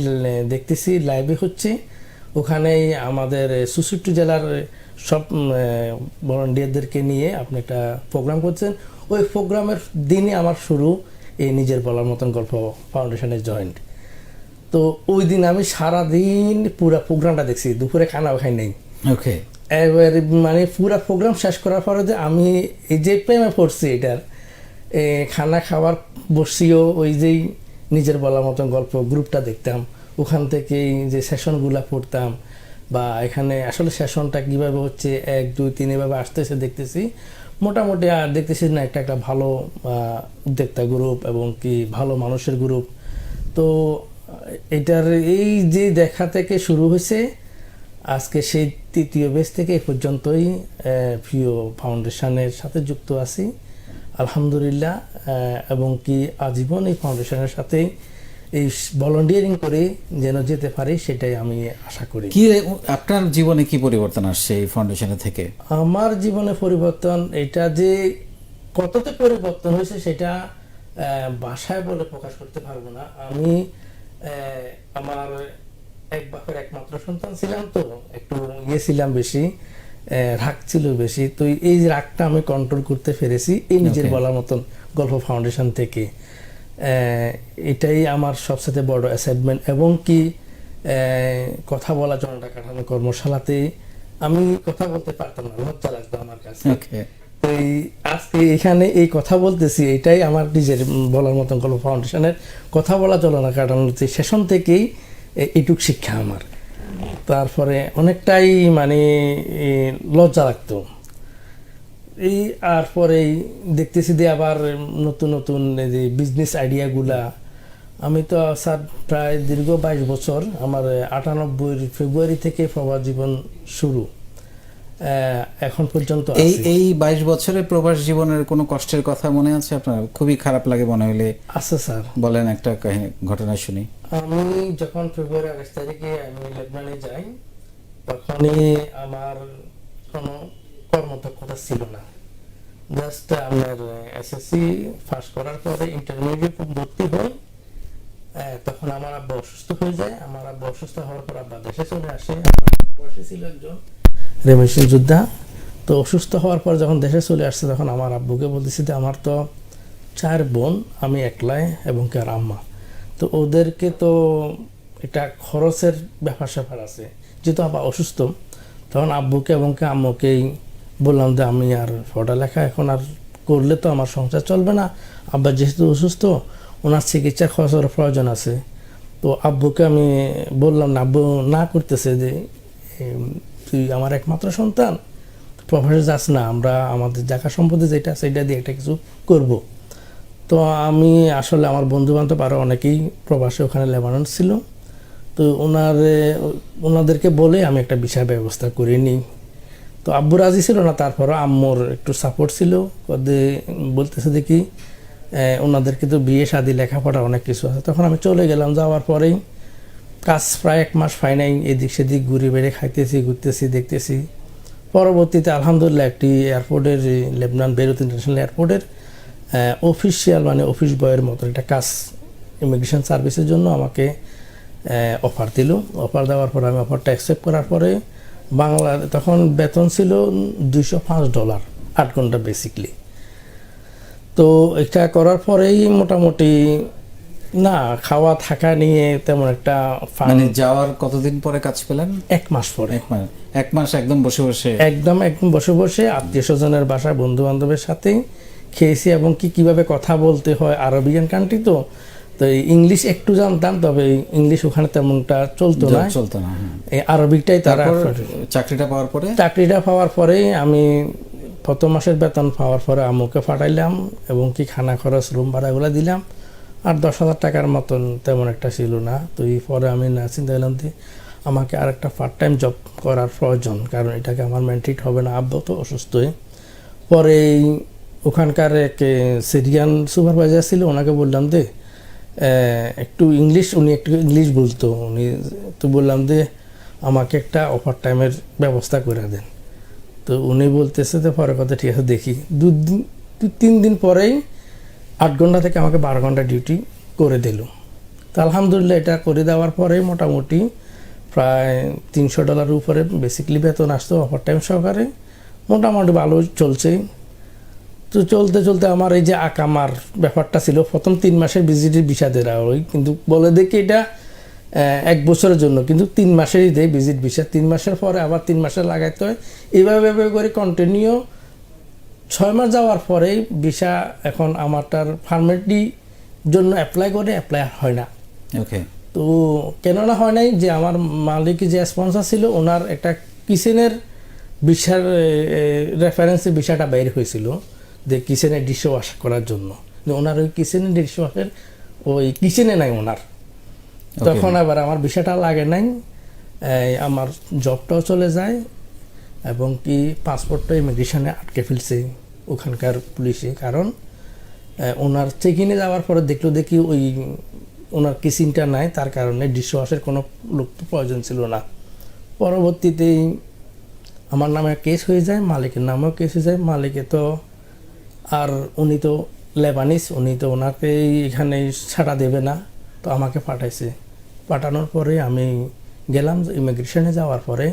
C: দেখতেছি, লাইভে হচ্ছে। ওখানেই আমাদের 64 জেলার সব ভলান্টিয়ারদেরকে নিয়ে আপনি একটা প্রোগ্রাম করছেন। ওই প্রোগ্রামের দিনই আমার শুরু এই নিজের বলার মতন গল্প ফাউন্ডেশনের জয়েন্ট। তো ওই দিন আমি সারাদিন পুরো প্রোগ্রামটা দেখছি, দুপুরে খানাও খাই নাই।
A: ওকে,
C: এবার মানে পুরো প্রোগ্রাম শেষ করার পরে যে আমি এই যে প্রেমে পড়ছি এটার, খানা খাওয়ার বসিও ওই যেই নিজের বলার মতন গল্প গ্রুপটা দেখতাম, ওখান থেকেই যে সেশনগুলা পড়তাম, বা এখানে আসলে সেশনটা কীভাবে হচ্ছে 1 2 3 এভাবে আসতেছে দেখতেছি। মোটামুটি আর দেখতেছি না একটা ভালো উদ্যোক্তা গ্রুপ এবং কি ভালো মানুষের গ্রুপ। তো এটার এই যে দেখা থেকে শুরু হয়েছে, আজকে সেই তৃতীয় বেস থেকে এই পর্যন্তই প্রিয় ফাউন্ডেশনের সাথে যুক্ত আছি আলহামদুলিল্লাহ। এবং কি আজীবন এই ফাউন্ডেশনের সাথে এই ভলান্টিয়ারিং করে যেন যেতে পারি, সেটাই আমি আশা করি।
A: কি আপনার জীবনে কি পরিবর্তন আসছে এই ফাউন্ডেশনের থেকে?
C: আমার জীবনে পরিবর্তন এটা যে কতটা পরিবর্তন হয়েছে সেটা ভাষায় বলে প্রকাশ করতে পারবো না। আমি আমার এক বাপের একমাত্র সন্তান ছিলাম, তো একটু ছিলাম বেশি, রাগ ছিল বেশি। তো এই রাগটা আমি কন্ট্রোল করতে পেরেছি এই নিজের বলার মতন গল্প ফাউন্ডেশন থেকে। এটাই আমার সবচেয়ে বড় অ্যাচিভমেন্ট। এবং কি কথা বলা, জনতা কাঠামো কর্মশালাতে আমি কথা বলতে পারতাম না, লজ্জা লাগতো আমার কাছে। তো আজকে এখানে এই কথা বলতেছি, এটাই আমার নিজের বলার মতন গল্প ফাউন্ডেশনের কথা বলা, জনতা কাঠামো সেশন থেকেই এইটুক শিক্ষা আমার। তারপরে অনেকটাই মানে লজ্জা লাগতো। আর পরেই দেখতেছি যে আবার নতুন নতুন যে বিজনেস আইডিয়াগুলা। আমি তো স্যার প্রায় দীর্ঘ 22 বছর, আমার 98 ফেব্রুয়ারি থেকে প্রবাস জীবন শুরু, এখন পর্যন্ত
A: এই 22 বছরের প্রবাস জীবনের কোনো কষ্টের কথা মনে আছে আপনার? খুবই খারাপ লাগে মনে হলে
C: আছে স্যার,
A: বলেন একটা কাহিনী, ঘটনা শুনি।
C: আমি যখন ফেব্রুয়ারি 28 তারিখে আমি লেবনানে যাই, তখনই আমার কোনো কর্মদক্ষতা ছিল না। জাস্ট আমার এসএসসি পাস করার পরে ইন্টারমিডিয়েট ভর্তি হই, তখন আমার আব্বা অসুস্থ হয়ে যায়। আমার আব্বা অসুস্থ হওয়ার পর আব্বা দেশে চলে আসে। বয়সে ছিল একজন রেমিশন যোদ্ধা। তো অসুস্থ হওয়ার পর যখন দেশে চলে আসছে, তখন আমার আব্বুকে বলতেছি যে আমার তো 4 বোন, আমি একলাই এবং কি আর আম্মা। তো ওদেরকে তো একটা খরচের ব্যাপার স্যাপার আছে, যেহেতু আব্বা অসুস্থ। তখন আব্বুকে এবং কি আম্মুকেই বললাম যে আমি আর পড়ালেখা এখন আর করলে তো আমার সংসার চলবে না, আব্বা যেহেতু অসুস্থ, ওনার চিকিৎসার খরচের প্রয়োজন আছে। তো আব্বুকে আমি বললাম না, আব্বু না করতেছে যে তুই আমার একমাত্র সন্তান, প্রফেসর যাস না, আমরা আমাদের জায়গা সম্পত্তি যেটা সেটা দিয়ে একটা কিছু করব। তো আমি আসলে আমার বন্ধু বান্ধব আরও অনেকেই প্রবাসী ওখানে লেবানন ছিল, তো ওনাদেরকে বলে আমি একটা বিষয় ব্যবস্থা করে নিই। তো আব্বু রাজি ছিল না, তারপরও আম্মুর একটু সাপোর্ট ছিল। বলতেছে দেখি ওনাদেরকে তো বিয়ে শাদী লেখাপড়া অনেক কিছু আছে। তখন আমি চলে গেলাম। যাওয়ার পরেই কাজ প্রায় 1 মাস পাই নাই, এদিক সেদিক ঘুরে বেড়ে খাইতেছি, ঘুরতেছি, দেখতেছি। পরবর্তীতে আলহামদুলিল্লাহ একটি এয়ারপোর্টের, লেবনান বেরুত ইন্টারন্যাশনাল এয়ারপোর্টের অফিসিয়াল মানে অফিস বয়ের মতো একটা কাজ ইমিগ্রেশন সার্ভিসের জন্য আমাকে অফার দিল। অফার দেওয়ার পরে আমি অফারটা অ্যাকসেপ্ট করার পরে তখন বেতন ছিল $205, 8 ঘন্টা বেসিকলি। তো এটা করার পরেই মোটামুটি না খাওয়া থাকা নিয়ে তেমন একটা
A: মানে যাওয়ার কতদিন পরে কাজ পেলেন?
C: 1 মাস পরে।
A: 1 মাস একদম বসে বসে,
C: একদম বসে বসে আত্মীয় স্বজনের বাসায় বন্ধু বান্ধবের সাথে খেয়েছি। এবং কিভাবে কথা বলতে হয়, আরবিয়ান কান্ট্রি তো ইংলিশ একটু জানতাম, তবে ইংলিশ ওখানে তেমনটা চলতো না। এই আরবিকটাই তারা।
A: চাকরিটা
C: পাওয়ার পরে আমি প্রথম মাসের বেতন পাওয়ার পরে আম্মুকে পাঠাইলাম এবং কি খানা খরচ, রুম ভাড়াগুলো দিলাম। 8-10 হাজার টাকার মতন তেমন একটা ছিল না। তো এই পরে আমি না চিন্তা করলাম যে আমাকে আর একটা পার্ট টাইম জব করার প্রয়োজন, কারণ এটাকে আমার মেনটেন হবে না, আব্বা তো অসুস্থ হয়ে। পরে ওখানকার এক সিরিয়ান সুপারভাইজার ছিল, ওনাকে বললাম যে একটু ইংলিশ, উনি একটু ইংলিশ বলতো, উনি তো বললাম যে আমাকে একটা ওভার টাইমের ব্যবস্থা করে দেন। তো উনি বলতেছে যে পরে কথা ঠিক আছে দেখি। 2-3 দিন পরেই 8 ঘন্টা থেকে আমাকে 12 ঘন্টা ডিউটি করে দিল। তো আলহামদুলিল্লাহ এটা করে দেওয়ার পরে মোটামুটি প্রায় $300 উপরে বেসিকলি বেতন আসতো ওভার টাইম সহকারে, মোটামুটি ভালো চলছে। তো চলতে চলতে আমার এই যে আকামার ব্যাপারটা ছিল, প্রথম 3 মাসের ভিজিটের ভিসা দেওয়া হয়, কিন্তু বলে দেখি এটা 1 বছরের জন্য, কিন্তু 3 মাসেরই দেয় ভিজিট ভিসা। 3 মাসের পরে আবার 3 মাসে লাগাইতে হয়, এইভাবে করে কন্টিনিউ 6 মাস যাওয়ার পরেই ভিসা এখন আমারটার পারমানেন্টলি জন্য অ্যাপ্লাই হয় না।
A: ওকে।
C: তো কেননা হয় নাই যে আমার মালিক যে স্পন্সর ছিল ওনার একটা কিচেনের ভিসার রেফারেন্সে ভিসাটা বের হয়েছিল যে কিচেনের ডিশ ওয়াশ করার জন্য, ওনার ওই কিচেনের ডিশ ওয়াশের ওই কিচেনে নাই ওনার। তখন আবার আমার ভিসাটা লাগে নাই, আমার জবটাও চলে যায়, এবং কি পাসপোর্টটা ইমিগ্রেশনে আটকে ফেলছে ওখানকার পুলিশে। কারণ ওনার চেক ইনে যাওয়ার পরে দেখি ওই ওনার কিচেনটা নাই, তার কারণে ডিশ ওয়াশের কোনো লোক তো প্রয়োজন ছিল না। পরবর্তীতেই আমার নামে কেস হয়ে যায়, মালিকের নামেও কেস হয়ে যায়। মালিকে তো আর উনি তো লেবানিস, উনি তো ওনাকে এখানে ছাড়া দেবে না, তো আমাকে পাঠাইছে। পাঠানোর পরে আমি গেলাম, ইমিগ্রেশনে যাওয়ার পরে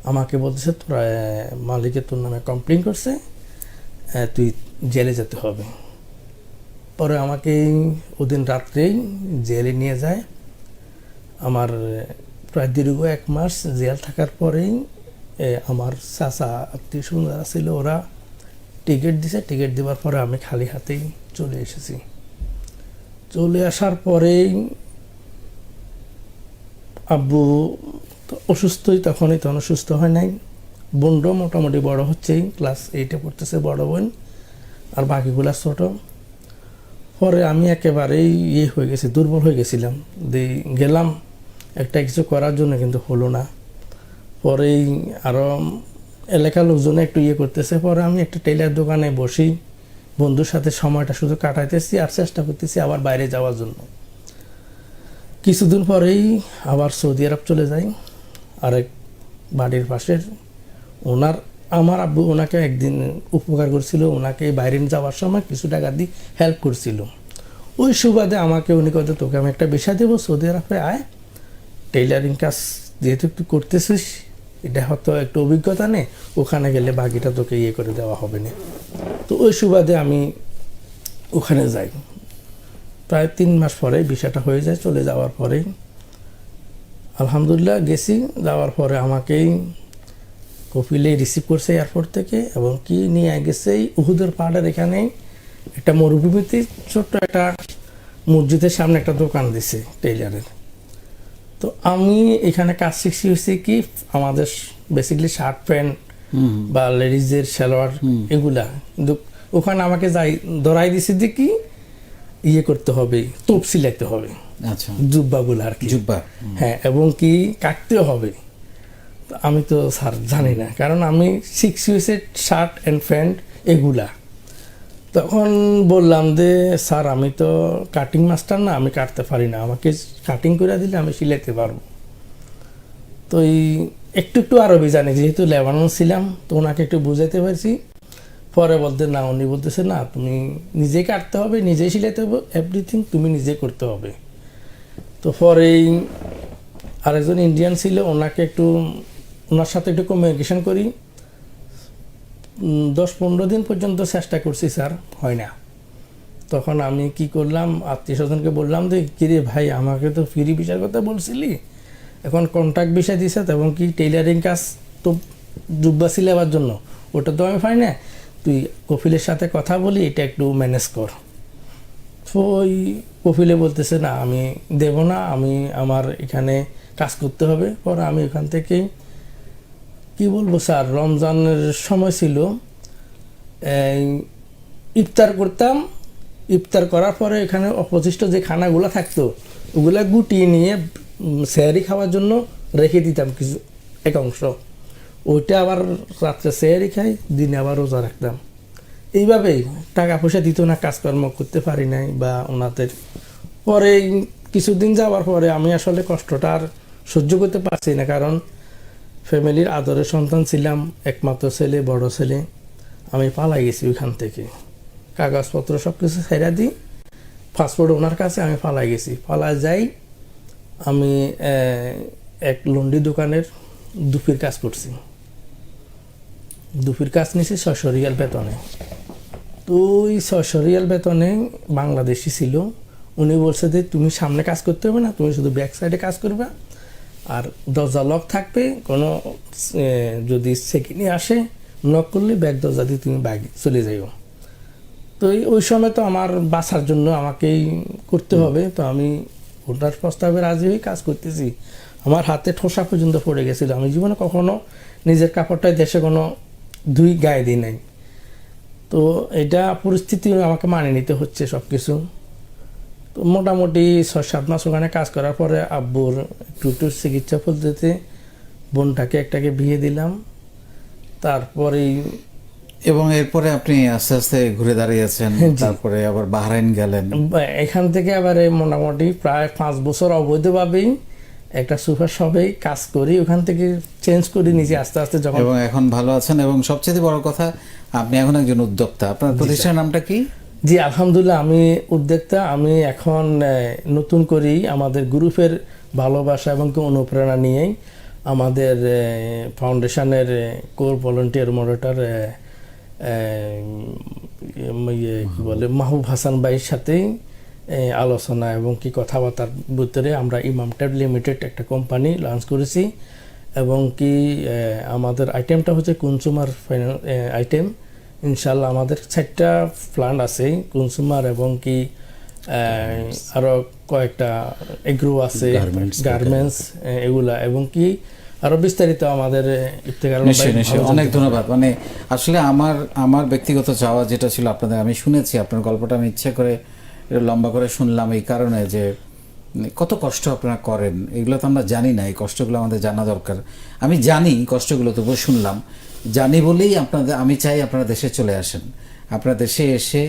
C: আমাকে বলতেছে তোরা মালিকের তোর নামে কমপ্লেন করছে, তুই জেলে যেতে হবে। পরে আমাকে ওদিন রাত্রেই জেলে নিয়ে যায়। আমার প্রায় দীর্ঘ 1 মাস জেল থাকার পরেই আমার চাচা আত্মীয় স্বজন যারা ছিল ওরা টিকিট দিছে। টিকিট দেওয়ার পরে আমি খালি হাতেই চলে এসেছি। চলে আসার পরেই আব্বু অসুস্থই, তখন অসুস্থ হয় নাই। বোনও মোটামুটি বড় হচ্ছেই, ক্লাস 8-এ পড়তেছে বড় বোন, আর বাকিগুলা ছোট। পরে আমি একেবারেই হয়ে গেছি, দুর্বল হয়ে গেছিলাম, গেলাম একটা কিছু করার জন্য, কিন্তু হলো না। পরেই আরও এলাকার লোকজনে একটু করতেছে। পরে আমি একটা টেইলার দোকানে বসি, বন্ধুর সাথে সময়টা শুধু কাটাইতেছি আর চেষ্টা করতেছি আবার বাইরে যাওয়ার জন্য। কিছুদিন পরেই আবার সৌদি আরব চলে যাই। আরেক বাড়ির পাশের আমার আব্বু ওনাকে একদিন উপকার করছিল, ওনাকে বাইরে যাওয়ার সময় কিছু টাকা দিয়ে হেল্প করছিল। ওই সুবাদে আমাকে উনি কত তোকে আমি একটা ভিসা দেবো, সৌদি আরবে আয়, টেইলারিং কাজ যেহেতু তুই করতেছিস, এটা হয়তো একটু অভিজ্ঞতা নেই, ওখানে গেলে বাকিটা তোকে করে দেওয়া হবে না। তো ওই সুবাদে আমি ওখানে যাই। প্রায় 3 মাস পরে ভিসাটা হয়ে যায়। চলে যাওয়ার পরেই আলহামদুলিল্লাহ গেছি। যাওয়ার পরে আমাকেই কপিলে রিসিভ করছে এয়ারপোর্ট থেকে, এবং কি নিয়ে গেছে উহুদের পাহাড়ের এখানে একটা মরুভূমিতে ছোট্ট একটা মসজিদের সামনে একটা দোকান দিছে টেইলারের। তো আমি এখানে কাজ শিখছি হচ্ছে কি আমাদের বেসিক্যালি শার্ট প্যান্ট বা লেডিজের সালোয়ার এগুলা, কিন্তু ওখানে আমাকে ধরাই দিছে যে কি করতে হবে, তোপ সিলাইতে হবে।
A: আচ্ছা,
C: জুব্বাগুলো আর কি,
A: জুব্বা,
C: হ্যাঁ, এবং কি কাটতেও হবে। আমি তো স্যার জানি না, কারণ আমি শিখছি হয়েছে শার্ট অ্যান্ড প্যান্ট এগুলা। তখন বললাম যে স্যার আমি তো কাটিং মাস্টার না, আমি কাটতে পারি না, আমাকে কাটিং করে দিলে আমি সিলাইতে পারবো। তো একটু আরবি জানি, যেহেতু লেবানন ছিলাম, তো ওনাকে একটু বুঝাইতে পারছি। পরে বলতে না, উনি বলতেছে না, তুমি নিজেই কাটতে হবে, নিজেই সিলাইতে হবে, এভরিথিং তুমি নিজে করতে হবে। তো পরেই আরেকজন ইন্ডিয়ান ছিল, ওনার সাথে একটু কমিউনিকেশন করি। 10-15 দিন পর্যন্ত চেষ্টা করছি স্যার, হয় না। তখন আমি কি করলাম, আত্মীয় স্বজনকে বললাম যে কিরে ভাই, আমাকে তো ফ্রি ভিসার কথা বলছিলি, এখন কন্ট্রাক্ট ভিসা দিছে, এবং কি টেইলারিং কাজ তো জুব্বা সিলাবার জন্য, ওটা তো আমি পাই না, তুই কপিলের সাথে কথা বলি, এটা একটু ম্যানেজ কর। তো ওই কপিলে বলতেছে না, আমি দেব না, আমার এখানে কাজ করতে হবে। পরে আমি ওখান থেকে কি বলবো স্যার, রমজানের সময় ছিল, ইফতার করতাম ইফতার করার পরে এখানে অবশিষ্ট যে খানাগুলো থাকতো ওগুলা গুটিয়ে নিয়ে সেহরি খাওয়ার জন্য রেখে দিতাম কিছু এক অংশ, ওইটা আবার রাত্রে সেহরি খাই, দিনে আবার রোজা রাখতাম। এইভাবেই টাকা পয়সা দিত না, কাজকর্ম করতে পারি নাই বা ওনাদের। পরে কিছুদিন যাওয়ার পরে আমি আসলে কষ্টটা আর সহ্য করতে পারছি না, কারণ ফ্যামিলির আদরের সন্তান ছিলাম, একমাত্র ছেলে, বড় ছেলে। আমি পালাই গেছি ওইখান থেকে, কাগজপত্র সব কিছু ছেড়ে দিই, পাসপোর্ট ওনার কাছে আমি পালাই গেছি। পালা যাই আমি এক লন্ডি দোকানের দুপির কাজ করছি, দুপির কাজ নিয়েছি 600 রিয়াল বেতনে। তো ওই 600 রিয়াল বেতনে বাংলাদেশি ছিল, উনি বলছে যে তুমি সামনে কাজ করতে হবে না, তুমি শুধু ব্যাক সাইডে কাজ করবে, আর দরজা লক থাকবে, কোনো যদি সেকেন্ডে আসে লক করলে ব্যাক দরজা দিয়ে তুমি বাইরে চলে যাইও। তো ওই সময় তো আমার বাঁচার জন্য আমাকেই করতে হবে, তো আমি ওটার প্রস্তাবে রাজি হয়ে কাজ করতেছি। আমার হাতে ঠোসা পর্যন্ত পড়ে গেছিলো, আমি জীবনে কখনো নিজের কাপড়টাই দেশে কোনো ধুই গায়ে দিই নাই। তো এটা পরিস্থিতি আমাকে মানিয়ে নিতে হচ্ছে সব কিছু। তো মোটামুটি 6-7 মাস ওখানে কাজ করার পরে আব্বুর একটু চিকিৎসা পদ্ধতিতে বোনটাকে একটাকে বিয়ে দিলাম। তারপরেই
A: এবং এরপরে আপনি আস্তে আস্তে ঘুরে দাঁড়িয়েছেন, তারপরে আবার বাহরাইন গেলেন।
C: এখান থেকে আবার মোটামুটি প্রায় 5 বছর অবৈধভাবেই একটা সুপার শপেই কাজ করি, ওখান থেকে চেঞ্জ করি নিজে আস্তে আস্তে যখন।
A: এবং এখন ভালো আছেন, এবং সবচেয়ে বড় কথা আপনি এখন একজন উদ্যোক্তা। আপনার প্রতিষ্ঠানের নামটা কি?
C: জি আলহামদুলিল্লাহ, আমি উদ্যোক্তা। আমি এখন নতুন করি আমাদের গ্রুপের ভালোবাসা এবং অনুপ্রেরণা নিয়েই আমাদের ফাউন্ডেশনের কোর ভলান্টিয়ার মডারেটর কি বলে মাহবুব হাসান ভাইয়ের সাথেই আলোচনা এবং কি কথাবার্তার ভিতরে আমরা ইমাম ট্যাব লিমিটেড একটা কোম্পানি লঞ্চ করেছি। এবং কি আমাদের আইটেমটা হচ্ছে কনজিউমার আইটেম। ইনশাল্লাহ আমাদের 4টা প্ল্যান্ট আছে কনজিউমার, এবং কি আরও কয়েকটা এগ্রো আছে, গার্মেন্টস এগুলা, এবং কি আরো বিস্তারিত আমাদের ইফতেখার।
A: অনেক ধন্যবাদ। মানে আসলে আমার ব্যক্তিগত চাওয়া যেটা ছিল আপনাদের, আমি শুনেছি আপনার গল্পটা, আমি ইচ্ছে করে লম্বা করে শুনলাম এই কারণে যে কত কষ্ট আপনারা করেন, এগুলো তো আমরা জানি না, এই কষ্টগুলো আমাদের জানা দরকার। আমি জানি কষ্টগুলো, তবুও শুনলাম, জানি বলেই আমি চাই আপনারা দেশে চলে আসেন। আপনারা দেশে এসে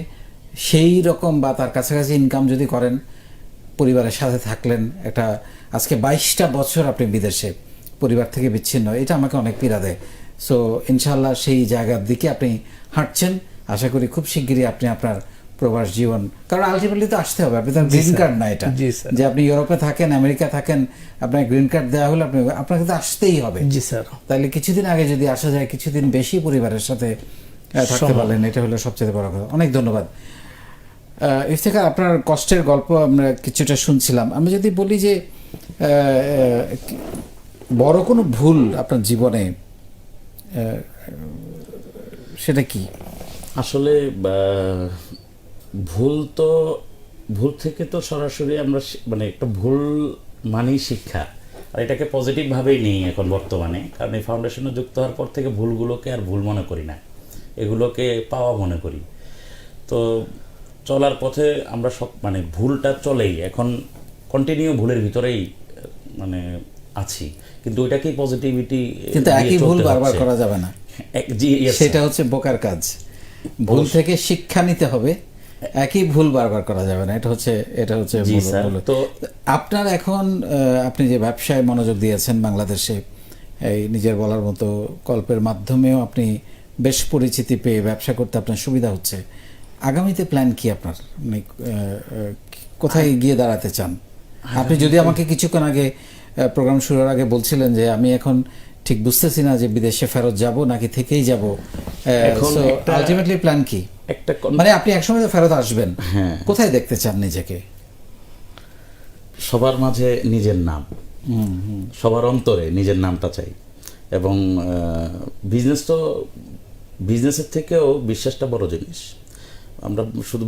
A: সেই রকম বা তার কাছাকাছি ইনকাম যদি করেন, পরিবারের সাথে থাকলেন। একটা আজকে 22টা বছর আপনি বিদেশে পরিবার থেকে বিচ্ছিন্ন, এটা আমাকে অনেক পীড়া দেয়। সো ইনশাল্লাহ সেই জায়গার দিকে আপনি হাঁটছেন। আশা করি খুব শিগগিরই আপনি আপনার প্রবাস জীবন, কারণ আলটিমেটলি তো আসতে হবে, আপনি তার গ্রিন কার্ড না এটা যে আপনি ইউরোপে থাকেন, আমেরিকা থাকেন, আপনার গ্রিন কার্ড দেওয়া হলে আপনাকে তো আসতেই হবে।
C: জি স্যার।
A: তাহলে কিছুদিন আগে যদি আসা যায়, কিছুদিন বেশি পরিবারের সাথে থাকতে পারলেন, এটা হলো সবচেয়ে বড় কথা। অনেক ধন্যবাদ ইফতেখার, আপনার কষ্টের গল্প আমরা কিছুটা শুনছিলাম। আমি যদি বলি যে বড় কোনো ভুল আপনার জীবনে, সেটা কি?
B: আসলে ভুল থেকে তো সরাসরি আমরা মানে একটা ভুল মানেই শিক্ষা, আর এটাকে পজিটিভভাবেই নিই এখন বর্তমানে। কারণ এই ফাউন্ডেশনে যুক্ত হওয়ার পর থেকে ভুলগুলোকে আর ভুল মনে করি না, এগুলোকে পাওয়া মনে করি। তো চলার পথে আমরা সব মানে ভুলটা চলেই, এখন কন্টিনিউ ভুলের ভিতরেই মানে আছি, কিন্তু ওইটাকেই পজিটিভিটি।
A: কিন্তু একই ভুল বারবার করা যাবে না, সেটা হচ্ছে বোকার কাজ। ভুল থেকে শিক্ষা নিতে হবে, একই ভুল বারবার করা যাবে না, এটা হচ্ছে
B: তো
A: আপনার এখন আপনি যে ব্যবসায় মনোযোগ দিয়েছেন বাংলাদেশে, এই নিজের বলার মতো গল্পের মাধ্যমেও আপনি বেশ পরিচিতি পেয়ে ব্যবসা করতে আপনার সুবিধা হচ্ছে। আগামীতে প্ল্যান কি আপনার? মানে কোথায় গিয়ে দাঁড়াতে চান আপনি? যদি আমাকে কিছুক্ষণ আগে প্রোগ্রাম শুরুর আগে বলছিলেন যে আমি এখন ঠিক বুঝতেছি না যে বিদেশে ফেরত যাব নাকি থেকেই যাব, আলটিমেটলি প্ল্যান কি? মানে আপনি একসময় তো ফেরত আসবেন, কোথায় দেখতে চান নিজেকে?
B: সবার মাঝে নিজের নাম, সবার অন্তরে নিজের নামটা চাই। এবং বিজনেসের থেকেও বিশ্বাসটা বড় জিনিস। আমরা শুধু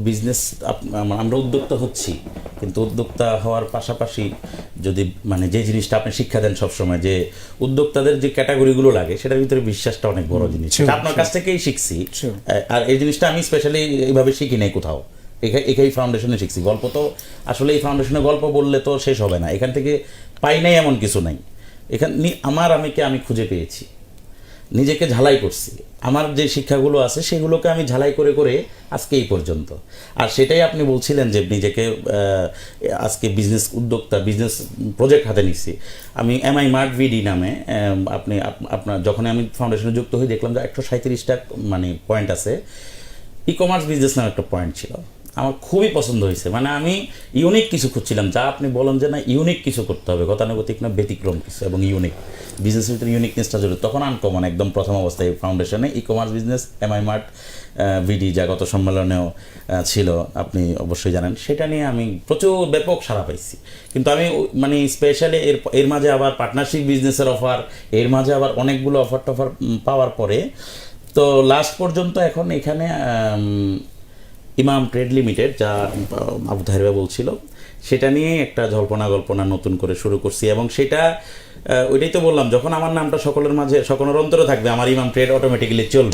B: আমরা উদ্যোক্তা হচ্ছি, কিন্তু উদ্যোক্তা হওয়ার পাশাপাশি যদি মানে যে জিনিসটা আপনি শিক্ষা দেন সবসময়, যে উদ্যোক্তাদের যে ক্যাটাগরিগুলো লাগে সেটার ভিতরে বিশ্বাসটা অনেক বড় জিনিস। আপনার কাছ থেকেই শিখছি, আর এই জিনিসটা আমি স্পেশালি এইভাবে শিখি নাই কোথাও, একাই ফাউন্ডেশনে শিখছি। গল্প তো আসলে এই ফাউন্ডেশনে গল্প বললে তো শেষ হবে না, এখান থেকে পাই নাই এমন কিছু নাই। আমি খুঁজে পেয়েছি, নিজেকে ঝালাই করছি, আমার যে শিক্ষাগুলো আছে সেগুলোকে আমি ঝালাই করে করে আজকে এই পর্যন্ত। আর সেটাই আপনি বলছিলেন যে নিজেকে আজকে বিজনেস উদ্যোক্তা, বিজনেস প্রজেক্ট হাতে নিচ্ছি। আমি এমআই মার্ট ভিডি নামে আপনার যখন আমি ফাউন্ডেশনে যুক্ত হই দেখলাম যে 137টা মানে পয়েন্ট আছে। ই কমার্স বিজনেস নামে একটা পয়েন্ট ছিল, আমার খুবই পছন্দ হয়েছে। মানে আমি ইউনিক কিছু খুঁজছিলাম, যা আপনি বলেন যে না ইউনিক কিছু করতে হবে, গতানুগতিক না ব্যতিক্রম কিছু, এবং ইউনিক বিজনেসের ভিতরে ইউনিকনেসটা জড়িত। তখন আনকমন একদম প্রথম অবস্থায় ফাউন্ডেশনে e commerce business MI mart ভিডি যা গত সম্মেলনেও ছিল আপনি অবশ্যই জানেন, সেটা নিয়ে আমি প্রচুর ব্যাপক সাড়া পাইছি। কিন্তু আমি মানে স্পেশালি এর মাঝে আবার পার্টনারশিপ বিজনেসের অফার, এর মাঝে আবার অনেকগুলো অফার টফার পাওয়ার পরে তো লাস্ট পর্যন্ত এখন এখানে ইমাম ট্রেড লিমিটেড, যা আবু তাহের ভাই বলছিল, সেটা নিয়ে একটা জল্পনা নতুন করে শুরু করছি। এবং সেটা ওইটাই তো বললাম, যখন আমার নামটা সকলের মাঝে সকলের অন্তরে থাকবে, আমার ইমাম ট্রেড অটোমেটিক্যালি চলবে।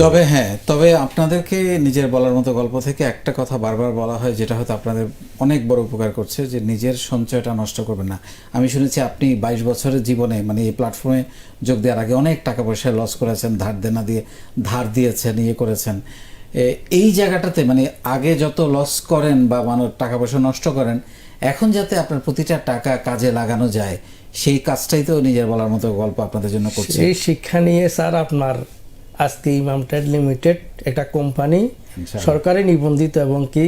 A: তবে আপনাদেরকে নিজের বলার মতো গল্প থেকে একটা কথা বারবার বলা হয়, যেটা হয়তো আপনাদের অনেক বড় উপকার করছে, যে নিজের সঞ্চয়টা নষ্ট করবেন না। আমি শুনেছি আপনি 22 বছরের জীবনে মানে এই প্ল্যাটফর্মে যোগ দেওয়ার আগে অনেক টাকা পয়সা লস করেছেন, ধার দিয়েছেন, করেছেন। এই জায়গাটাতে মানে আগে যত লস করেন বা টাকা পয়সা নষ্ট করেন, এখন যাতে আপনার প্রতিটা টাকা কাজে লাগানো যায়, সেই কাজটাই তো নিজের বলার মতো গল্প আপনাদের জন্য করছে।
C: এই শিক্ষা নিয়ে স্যার আপনার আজকে ইমাম ট্রেড লিমিটেড একটা কোম্পানি, সরকারি নিবন্ধিত এবং কি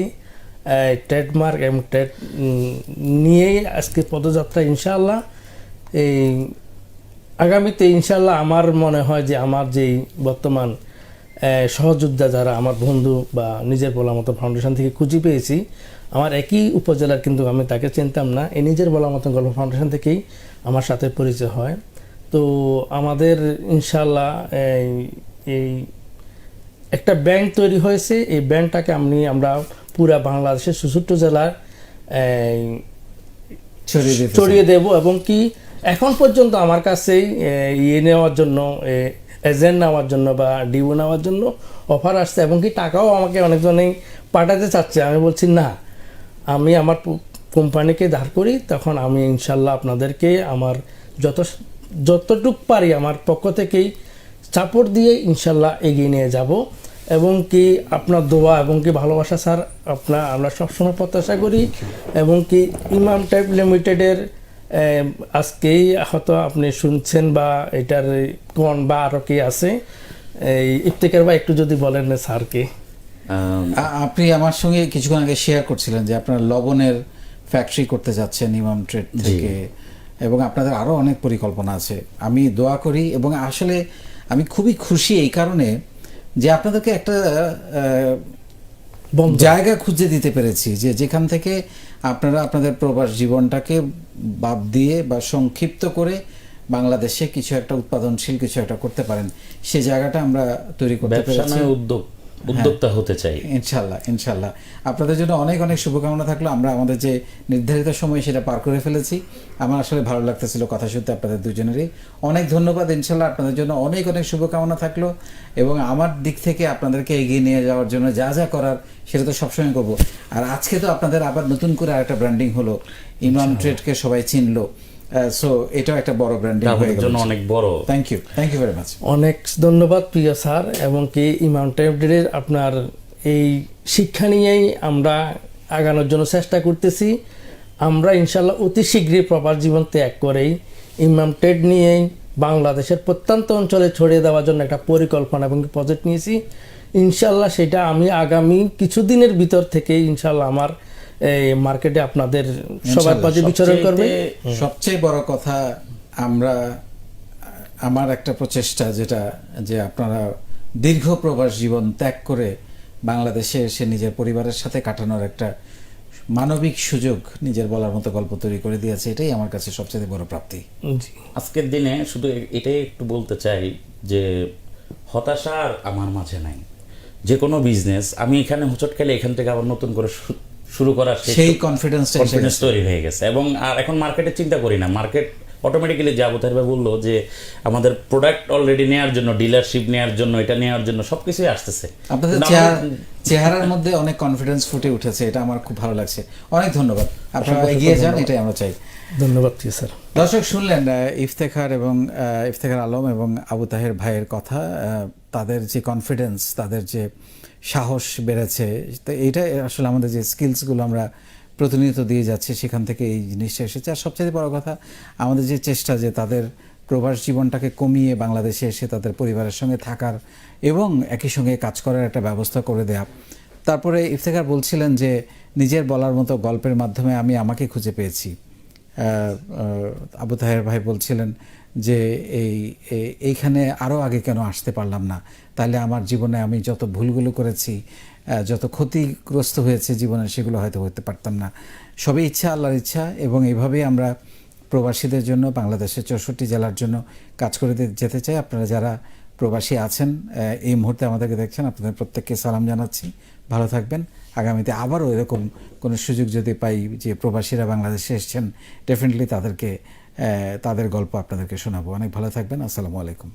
C: ট্রেডমার্ক এবং ট্রেড নিয়েই আজকে পদযাত্রা। ইনশাআল্লাহ এই আগামীতে ইনশাআল্লাহ আমার মনে হয় যে আমার যেই বর্তমান সহযোদ্ধা যারা আমার বন্ধু বা নিজের বলার মতো ফাউন্ডেশন থেকে খুঁজে পেয়েছি, আমার একই উপজেলার, কিন্তু আমি তাকে চিনতাম না, এই নিজের বলার মতো গল্প ফাউন্ডেশন থেকেই আমার সাথে পরিচয় হয়। তো আমাদের ইনশাআল্লাহ এই একটা ব্যাংক তৈরি হয়েছে, এই ব্যাংকটাকে আমরা পুরা বাংলাদেশের 64 জেলার ছড়িয়ে দেব। এবং কি এখন পর্যন্ত আমার কাছে নেওয়ার জন্য, এজেন্ট নেওয়ার জন্য বা ডিউ নেওয়ার জন্য অফার আসছে, এবং কি টাকাও আমাকে অনেকজনেই পাঠাতে চাচ্ছে। আমি বলছি না, আমি আমার কোম্পানিকে ধার করি, তখন আমি ইনশাল্লাহ আপনাদেরকে আমার যতটুক পারি আমার পক্ষ থেকেই সাপোর্ট দিয়ে ইনশাল্লাহ এগিয়ে নিয়ে যাব। এবং কি আপনার দোয়া এবং কি ভালোবাসা স্যার আমরা সবসময় প্রত্যাশা করি। এবং কি ইমাম ট্রেড লিমিটেডের আজকেই হয়তো আপনি শুনছেন বা এটার কোন বা আরও কি আছে, এই ইফতেখার ভাই একটু যদি বলেন না স্যারকে।
A: আপনি আমার সঙ্গে কিছুক্ষণ আগে শেয়ার করছিলেন যে আপনার লবণের ফ্যাক্টরি করতে যাচ্ছেন ইমাম ট্রেড থেকে, এবং আপনাদের আরও অনেক পরিকল্পনা আছে। আমি দোয়া করি, এবং আসলে আমি খুবই খুশি এই কারণে যে আপনাদেরকে একটা জায়গা খুঁজে দিতে পেরেছি, যেখান থেকে আপনারা আপনাদের প্রবাস জীবনটাকে বাদ দিয়ে বা সংক্ষিপ্ত করে বাংলাদেশে কিছু একটা উৎপাদনশীল কিছু একটা করতে পারেন, সেই জায়গাটা আমরা তৈরি করতে পেরেছি।
B: উদ্যোক্তা হতে চাই
A: ইনশাল্লাহ। আপনাদের জন্য অনেক অনেক শুভকামনা থাকলো। আমরা আমাদের যে নির্ধারিত সময় সেটা পার করে ফেলেছি। আমার আসলে ভালো লাগতেছিল কথা শুনতে আপনাদের দুজনেরই। অনেক ধন্যবাদ। ইনশাল্লাহ আপনাদের জন্য অনেক অনেক শুভকামনা থাকলো, এবং আমার দিক থেকে আপনাদেরকে এগিয়ে নিয়ে যাওয়ার জন্য যা যা করার সেটা তো সবসময় করবো। আর আজকে তো আপনাদের আবার নতুন করে আরেকটা ব্র্যান্ডিং হলো, ইমাম ট্রেডকে সবাই চিনলো, সো এটাও একটা বড় ব্র্যান্ডিং হয়ে গেল,
B: অনেক বড়।
A: Thank you very much.
C: অনেক ধন্যবাদ প্রিয় স্যার। এবং কি ইমাম ট্রেডের আপনার এই শিক্ষা নিয়েই আমরা আগানোর জন্য চেষ্টা করতেছি। আমরা ইনশাল্লাহ অতি শীঘ্রই প্রবাস জীবন ত্যাগ করেই ইমাম ট্রেড নিয়েই বাংলাদেশের প্রত্যন্ত অঞ্চলে ছড়িয়ে দেওয়ার জন্য একটা পরিকল্পনা এবং প্রজেক্ট নিয়েছি। ইনশাল্লাহ সেটা আমি আগামী কিছুদিনের ভিতর থেকে ইনশাল্লাহ আমার এই মার্কেটে আপনাদের সবার কাছে বিচরণ করবে।
A: সবচেয়ে বড় কথা, আমার একটা প্রচেষ্টা যেটা যে আপনারা দীর্ঘ প্রবাস জীবন ত্যাগ করে বাংলাদেশে এসে নিজের পরিবারের সাথে কাটানোর একটা মানবিক সুযোগ, নিজের বলার মতো গল্প তৈরি করে দিয়েছে, এটাই আমার কাছে সবচেয়ে বড় প্রাপ্তি।
B: আজকের দিনে শুধু এটাই একটু বলতে চাই যে হতাশা আর আমার মাঝে নাই। যে কোনো বিজনেস আমি এখানে হোঁচট খেলে এখান থেকে আবার নতুন করে শুরু করার সেই কনফিডেন্স তৈরি হয়ে গেছে। এবং আর এখন মার্কেটে চিন্তা করি না, মার্কেট অটোমেটিক্যালি যে আবু তাহের ভাই বললো যে আমাদের প্রোডাক্ট অলরেডি নেওয়ার জন্য, ডিলারশিপ নেওয়ার জন্য, এটা নেওয়ার জন্য সব কিছুই আসতেছে।
A: আপনাদের
B: কিন্তু
A: চেহারার মধ্যে অনেক কনফিডেন্স ফুটে উঠেছে, এটা আমার খুব ভালো লাগছে। অনেক ধন্যবাদ, আপনারা এগিয়ে যান, এটাই আমরা চাই।
C: ধন্যবাদ স্যার।
A: দর্শক শুনলেন ইফতেখার এবং ইফতেখার আলম এবং আবু তাহের ভাইয়ের কথা, তাদের যে কনফিডেন্স, তাদের যে সাহস বেড়েছে, তো এইটা আসলে আমাদের যে স্কিলসগুলো আমরা প্রতিনিয়ত দিয়ে যাচ্ছি সেখান থেকে এই জিনিসটা এসেছে। আর সবচেয়ে বড় কথা আমাদের যে চেষ্টা যে তাদের প্রবাস জীবনটাকে কমিয়ে বাংলাদেশে এসে তাদের পরিবারের সঙ্গে থাকার এবং একই সঙ্গে কাজ করার একটা ব্যবস্থা করে দেয়া। তারপরে ইফতেখার বলছিলেন যে নিজের বলার মতো গল্পের মাধ্যমে আমি আমাকে খুঁজে পেয়েছি। আবু তাহের ভাই বলছিলেন যে এইখানে আরও আগে কেন আসতে পারলাম না, তাহলে আমার জীবনে আমি যত ভুলগুলো করেছি, যত ক্ষতিগ্রস্ত হয়েছে জীবনে, সেগুলো হয়তো হতে পারতাম না। সবই ইচ্ছা, আল্লাহর ইচ্ছা, এবং এইভাবেই আমরা প্রবাসীদের জন্য, বাংলাদেশের 64 জেলার জন্য কাজ করে যেতে চাই। আপনারা যারা প্রবাসী আছেন এই মুহূর্তে আমাদেরকে দেখছেন, আপনাদের প্রত্যেককে সালাম জানাচ্ছি, ভালো থাকবেন। আগামীতে আবারও এরকম কোনো সুযোগ যদি পাই যে প্রবাসীরা বাংলাদেশে এসেছেন, ডেফিনেটলি তাদের গল্প আপনাদেরকে শোনাবো। অনেক ভালো থাকবেন, আসসালামু আলাইকুম।